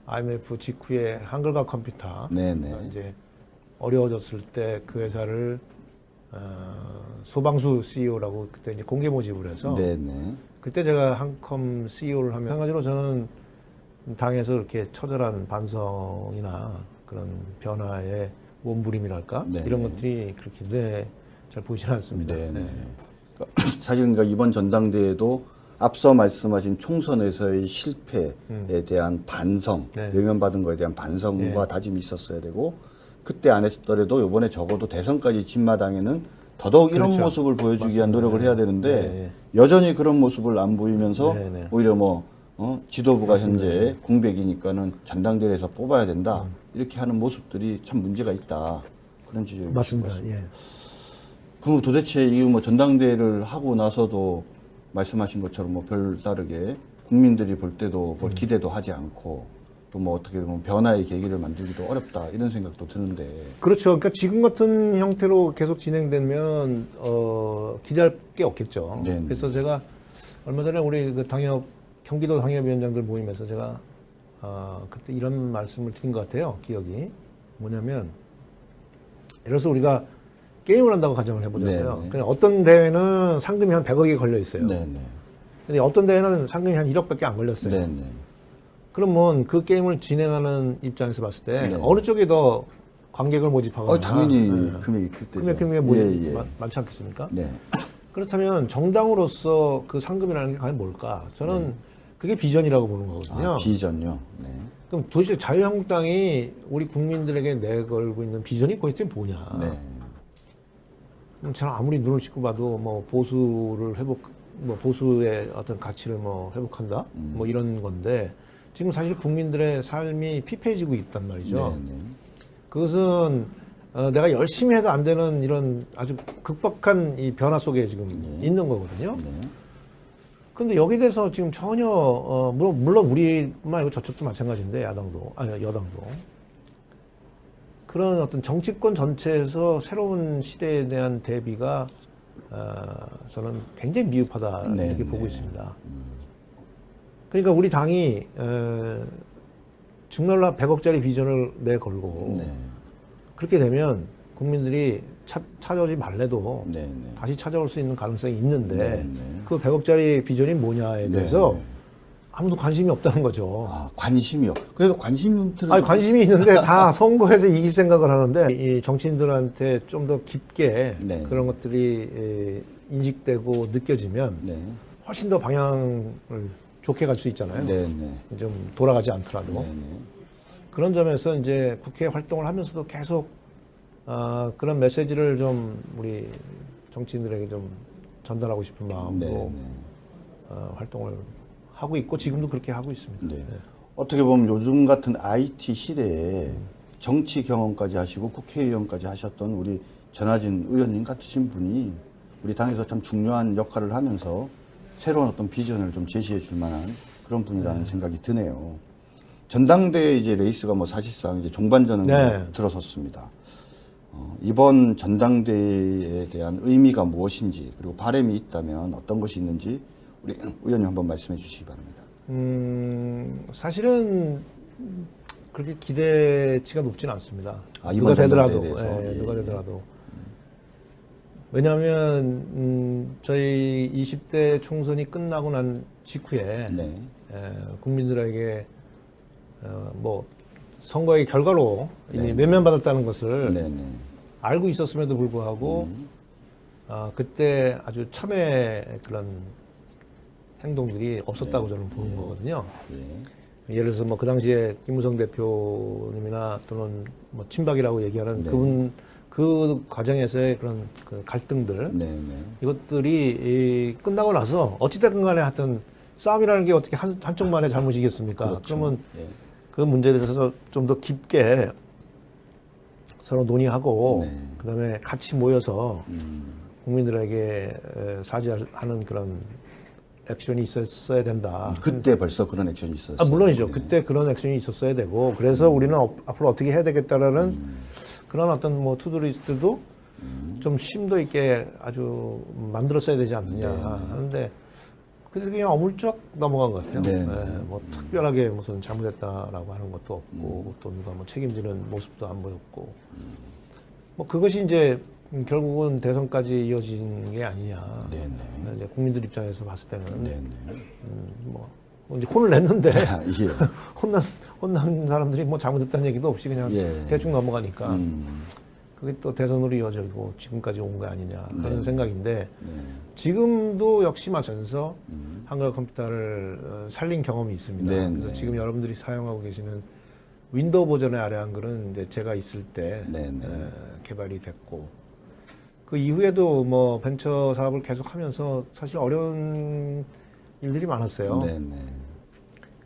IMF 직후에 한글과 컴퓨터 네네. 이제 어려워졌을 때 그 회사를 소방수 CEO라고 그때 이제 공개 모집을 해서 네네. 그때 제가 한컴 CEO를 하면 마찬가지로 저는 당에서 이렇게 처절한 반성이나 그런 변화의 몸부림이랄까 네. 이런 것들이 그렇게 눈에 잘 보이지는 않습니다. 네네. 네. 사실 그러니까 이번 전당대회도 앞서 말씀하신 총선에서의 실패에 대한 반성, 네. 외면받은 거에 대한 반성과 네. 다짐이 있었어야 되고 그때 안 했더라도 이번에 적어도 대선까지 진마당에는 더더욱 이런 그렇죠. 모습을 보여주기 위한 맞습니다. 노력을 해야 되는데 네. 여전히 그런 모습을 안 보이면서 네, 네. 오히려 뭐 지도부가 맞습니다. 현재 공백이니까는 전당대회에서 뽑아야 된다 이렇게 하는 모습들이 참 문제가 있다 그런 지적이 맞습니다. 있을 것 같습니다. 예. 그럼 도대체 이 뭐 전당대회를 하고 나서도 말씀하신 것처럼 뭐 별다르게 국민들이 볼 때도 뭘 기대도 하지 않고 또 뭐 어떻게 보면 변화의 계기를 만들기도 어렵다 이런 생각도 드는데. 그렇죠. 그러니까 지금 같은 형태로 계속 진행되면 기대할 게 없겠죠. 네네. 그래서 제가 얼마 전에 우리 그 경기도 당협위원장들 모임에서 제가 그때 이런 말씀을 드린 것 같아요. 기억이 뭐냐면 예를 들어서 우리가 게임을 한다고 가정을 해보자고요. 네네. 그냥 어떤 대회는 상금이 한 100억이 걸려 있어요. 네네. 근데 어떤 대회는 상금이 한 1억밖에 안 걸렸어요. 네네. 그러면 그 게임을 진행하는 입장에서 봤을 때 네. 어느 쪽이 더 관객을 모집하거나 당연히 네. 금액이 클 때죠. 금액이 모집 예, 예. 많지 않겠습니까? 네. 그렇다면 정당으로서 그 상금이라는 게 과연 뭘까? 저는 그게 비전이라고 보는 거거든요. 비전요. 네. 그럼 도대체 자유한국당이 우리 국민들에게 내걸고 있는 비전이 도대체 뭐냐? 네. 그럼 저는 아무리 눈을 씻고 봐도 뭐 보수의 어떤 가치를 뭐 회복한다? 뭐 이런 건데 지금 사실 국민들의 삶이 피폐해지고 있단 말이죠. 네. 그것은 내가 열심히 해도 안 되는 이런 아주 극박한 이 변화 속에 지금 있는 거거든요. 그런데 여기에 대해서 지금 전혀 물론 우리뿐만 아니고 저쪽도 마찬가지인데 여당도 그런 어떤 정치권 전체에서 새로운 시대에 대한 대비가 저는 굉장히 미흡하다 네, 이렇게 네. 보고 있습니다. 그러니까 우리 당이 정말로 100억짜리 비전을 내걸고 네. 그렇게 되면 국민들이 찾아오지 말래도 네. 다시 찾아올 수 있는 가능성이 있는데 네, 네. 그 100억짜리 비전이 뭐냐에 대해서 네. 아무도 관심이 없다는 거죠. 관심이요. 그래도 관심들은 아니, 관심이 있는데 다 선거에서 이길 생각을 하는데 이 정치인들한테 좀 더 깊게 네. 그런 것들이 인식되고 느껴지면 네. 훨씬 더 방향을 좋게 갈 수 있잖아요. 네. 좀 돌아가지 않더라도. 네. 그런 점에서 이제 국회 활동을 하면서도 계속 그런 메시지를 좀 우리 정치인들에게 좀 전달하고 싶은 마음으로 활동을 하고 있고 지금도 그렇게 하고 있습니다. 네. 어떻게 보면 요즘 같은 IT 시대에 정치 경험까지 하시고 국회의원까지 하셨던 우리 전하진 의원님 같으신 분이 우리 당에서 참 중요한 역할을 하면서 새로운 어떤 비전을 좀 제시해 줄 만한 그런 분이라는 생각이 드네요. 전당대회 이제 레이스가 뭐 사실상 이제 종반전에 들어섰습니다. 이번 전당대회에 대한 의미가 무엇인지 그리고 바람이 있다면 어떤 것이 있는지 우리 의원님 한번 말씀해 주시기 바랍니다. 사실은 그렇게 기대치가 높지는 않습니다. 아, 누가 이번 되더라도, 전당대회에서? 누가 되더라도. 왜냐하면 저희 20대 총선이 끝나고 난 직후에 네. 국민들에게 뭐 선거의 결과로 이미 네. 면면받았다는 것을 네네. 알고 있었음에도 불구하고 그때 아주 참의 그런 행동들이 없었다고 저는 보는 거거든요. 예를 들어서 뭐 그 당시에 김무성 대표님이나 또는 뭐 친박이라고 얘기하는 그분 그 과정에서의 그런 그 갈등들 이것들이 끝나고 나서 어찌됐건 간에 하여튼 싸움이라는 게 어떻게 한쪽만의 잘못이겠습니까? 그렇죠. 그러면 그 문제에 대해서 좀 더 깊게 서로 논의하고 그다음에 같이 모여서 국민들에게 사죄하는 그런 액션이 있었어야 된다. 그때 벌써 그런 액션이 있었어요. 물론이죠. 그때 그런 액션이 있었어야 되고 그래서 우리는 앞으로 어떻게 해야 되겠다라는 그런 어떤 뭐 투두리스트도 좀 심도 있게 아주 만들었어야 되지 않느냐 하는데 그래서 그냥 어물쩍 넘어간 것 같아요. 뭐 특별하게 무슨 잘못했다라고 하는 것도 없고 또 누가 뭐 책임지는 모습도 안 보였고 뭐 그것이 이제 결국은 대선까지 이어진 게 아니냐. 이제 국민들 입장에서 봤을 때는 뭐 이제 혼을 냈는데 혼난 사람들이 뭐 잘못했다는 얘기도 없이 그냥 대충 넘어가니까 그게 또 대선으로 이어지고 지금까지 온 거 아니냐 그런 생각인데 지금도 역시 마찬가지로 한글 컴퓨터를 살린 경험이 있습니다. 그래서 지금 여러분들이 사용하고 계시는 윈도우 버전의 아래 한글은 이제 제가 있을 때 개발이 됐고 그 이후에도 뭐 벤처 사업을 계속하면서 사실 어려운 일들이 많았어요.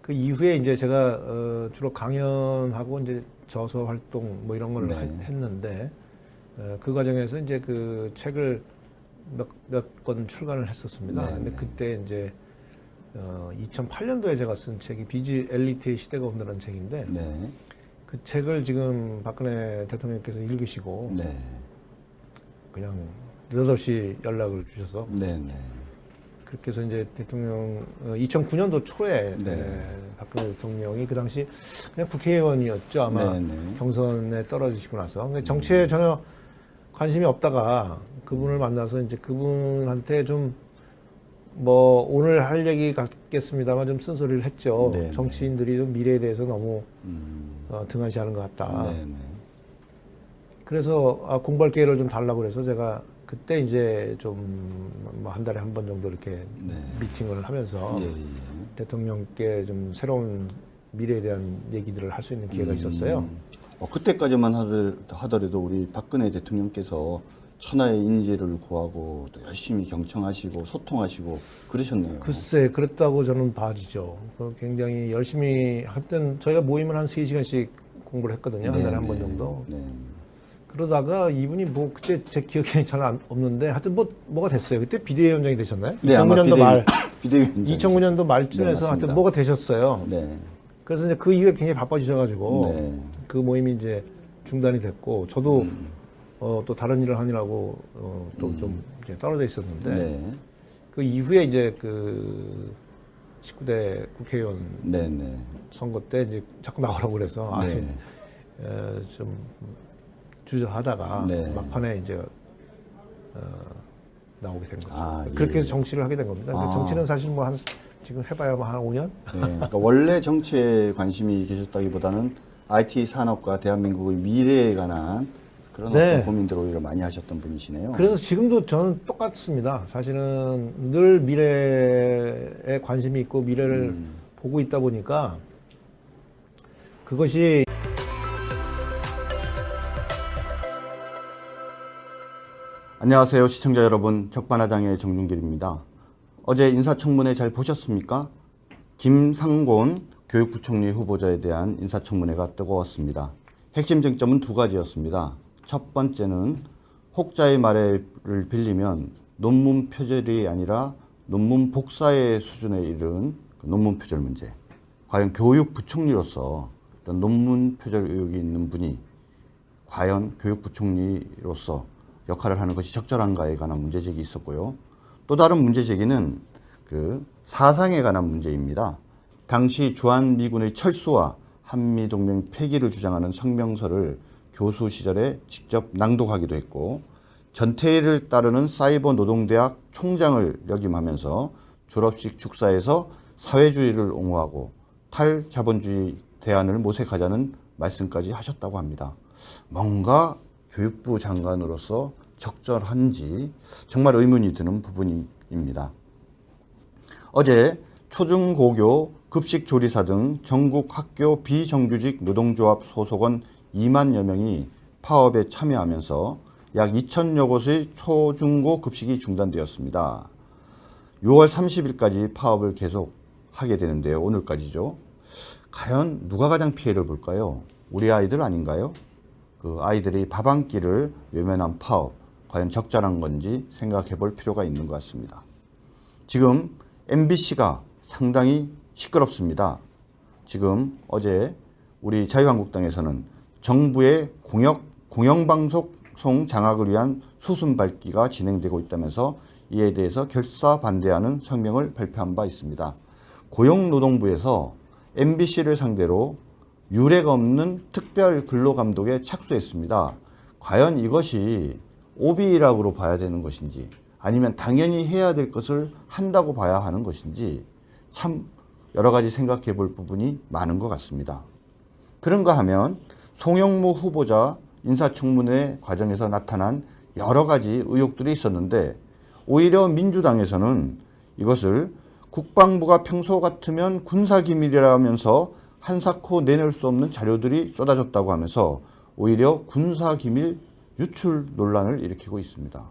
그 이후에 이제 제가 주로 강연하고 이제 저서 활동 뭐 이런 걸 했는데 그 과정에서 이제 그 책을 몇 권 출간을 했었습니다. 근데 그때 이제 2008년도에 제가 쓴 책이 비즈 엘리트의 시대가 온다는 책인데 그 책을 지금 박근혜 대통령께서 읽으시고 그냥 느닷없이 연락을 주셔서 그렇게 해서 이제 대통령 2009년도 초에 박근혜 대통령이 그 당시 그냥 국회의원이었죠. 아마 경선에 떨어지시고 나서 정치에 전혀 관심이 없다가 그분을 만나서 이제 그분한테 좀 뭐 오늘 할 얘기 같겠습니다만 좀 쓴소리를 했죠. 정치인들이 좀 미래에 대해서 너무 등한시하는 것 같다. 그래서 공부할 기회를 좀 달라고 그래서 제가 그때 이제 좀 뭐 한 달에 한 번 정도 이렇게 미팅을 하면서 대통령께 좀 새로운 미래에 대한 얘기들을 할 수 있는 기회가 있었어요. 그때까지만 하더라도 우리 박근혜 대통령께서 천하의 인재를 구하고 또 열심히 경청하시고 소통하시고 그러셨네요. 글쎄, 그랬다고 저는 봐지죠. 굉장히 열심히 하여튼 저희가 모임을 한 3시간씩 공부를 했거든요. 한 달에 한 번 정도. 그러다가 이분이 뭐 그때 제 기억에 잘 없는데 하여튼 뭐가 됐어요. 그때 비대위원장이 되셨나요? 2009년도 말. 2009년도 말쯤에서 하여튼 뭐가 되셨어요. 그래서 이제 그 이후에 굉장히 바빠지셔가지고 그 모임이 이제 중단이 됐고 저도 또 다른 일을 하느라고 또 좀 떨어져 있었는데 그 이후에 이제 그 19대 국회의원 선거 때 이제 자꾸 나오라고 그래서 좀 주저하다가 막판에 이제 나오게 된 거죠. 그렇게 해서 정치를 하게 된 겁니다. 정치는 사실 뭐 지금 해봐야 뭐 한 5년? 그러니까 원래 정치에 관심이 계셨다기보다는 IT 산업과 대한민국의 미래에 관한 그런 어떤 고민들을 오히려 많이 하셨던 분이시네요. 그래서 지금도 저는 똑같습니다. 사실은 늘 미래에 관심이 있고 미래를 보고 있다 보니까 그것이 안녕하세요 시청자 여러분, 적반하장의 정준길입니다. 어제 인사청문회 잘 보셨습니까? 김상곤 교육부총리 후보자에 대한 인사청문회가 뜨거웠습니다. 핵심 쟁점은 두 가지였습니다. 첫 번째는 혹자의 말을 빌리면 논문 표절이 아니라 논문 복사의 수준에 이른 그 논문 표절 문제. 과연 교육부총리로서 어떤 논문 표절 의혹이 있는 분이 과연 교육부총리로서 역할을 하는 것이 적절한가에 관한 문제제기 있었고요. 또 다른 문제제기는 그 사상에 관한 문제입니다. 당시 주한미군의 철수와 한미동맹 폐기를 주장하는 성명서를 교수 시절에 직접 낭독하기도 했고 전태일을 따르는 사이버 노동대학 총장을 역임하면서 졸업식 축사에서 사회주의를 옹호하고 탈자본주의 대안을 모색하자는 말씀까지 하셨다고 합니다. 뭔가 교육부 장관으로서 적절한지 정말 의문이 드는 부분입니다. 어제 초중고교 급식조리사 등 전국 학교 비정규직 노동조합 소속원 2만여 명이 파업에 참여하면서 약 2천여 곳의 초중고 급식이 중단되었습니다. 6월 30일까지 파업을 계속하게 되는데요. 오늘까지죠. 과연 누가 가장 피해를 볼까요? 우리 아이들 아닌가요? 그 아이들이 밥 한 끼를 외면한 파업, 과연 적절한 건지 생각해 볼 필요가 있는 것 같습니다. 지금 MBC가 상당히 시끄럽습니다. 지금 어제 우리 자유한국당에서는 정부의 공영방송 장악을 위한 수순밟기가 진행되고 있다면서 이에 대해서 결사 반대하는 성명을 발표한 바 있습니다. 고용노동부에서 MBC를 상대로 유례가 없는 특별 근로감독에 착수했습니다. 과연 이것이 오비락으로 봐야 되는 것인지 아니면 당연히 해야 될 것을 한다고 봐야 하는 것인지 참 여러 가지 생각해 볼 부분이 많은 것 같습니다. 그런가 하면 송영무 후보자 인사청문회 과정에서 나타난 여러 가지 의혹들이 있었는데 오히려 민주당에서는 이것을 국방부가 평소 같으면 군사기밀이라면서 한사코 내놓을 수 없는 자료들이 쏟아졌다고 하면서 오히려 군사기밀 유출 논란을 일으키고 있습니다.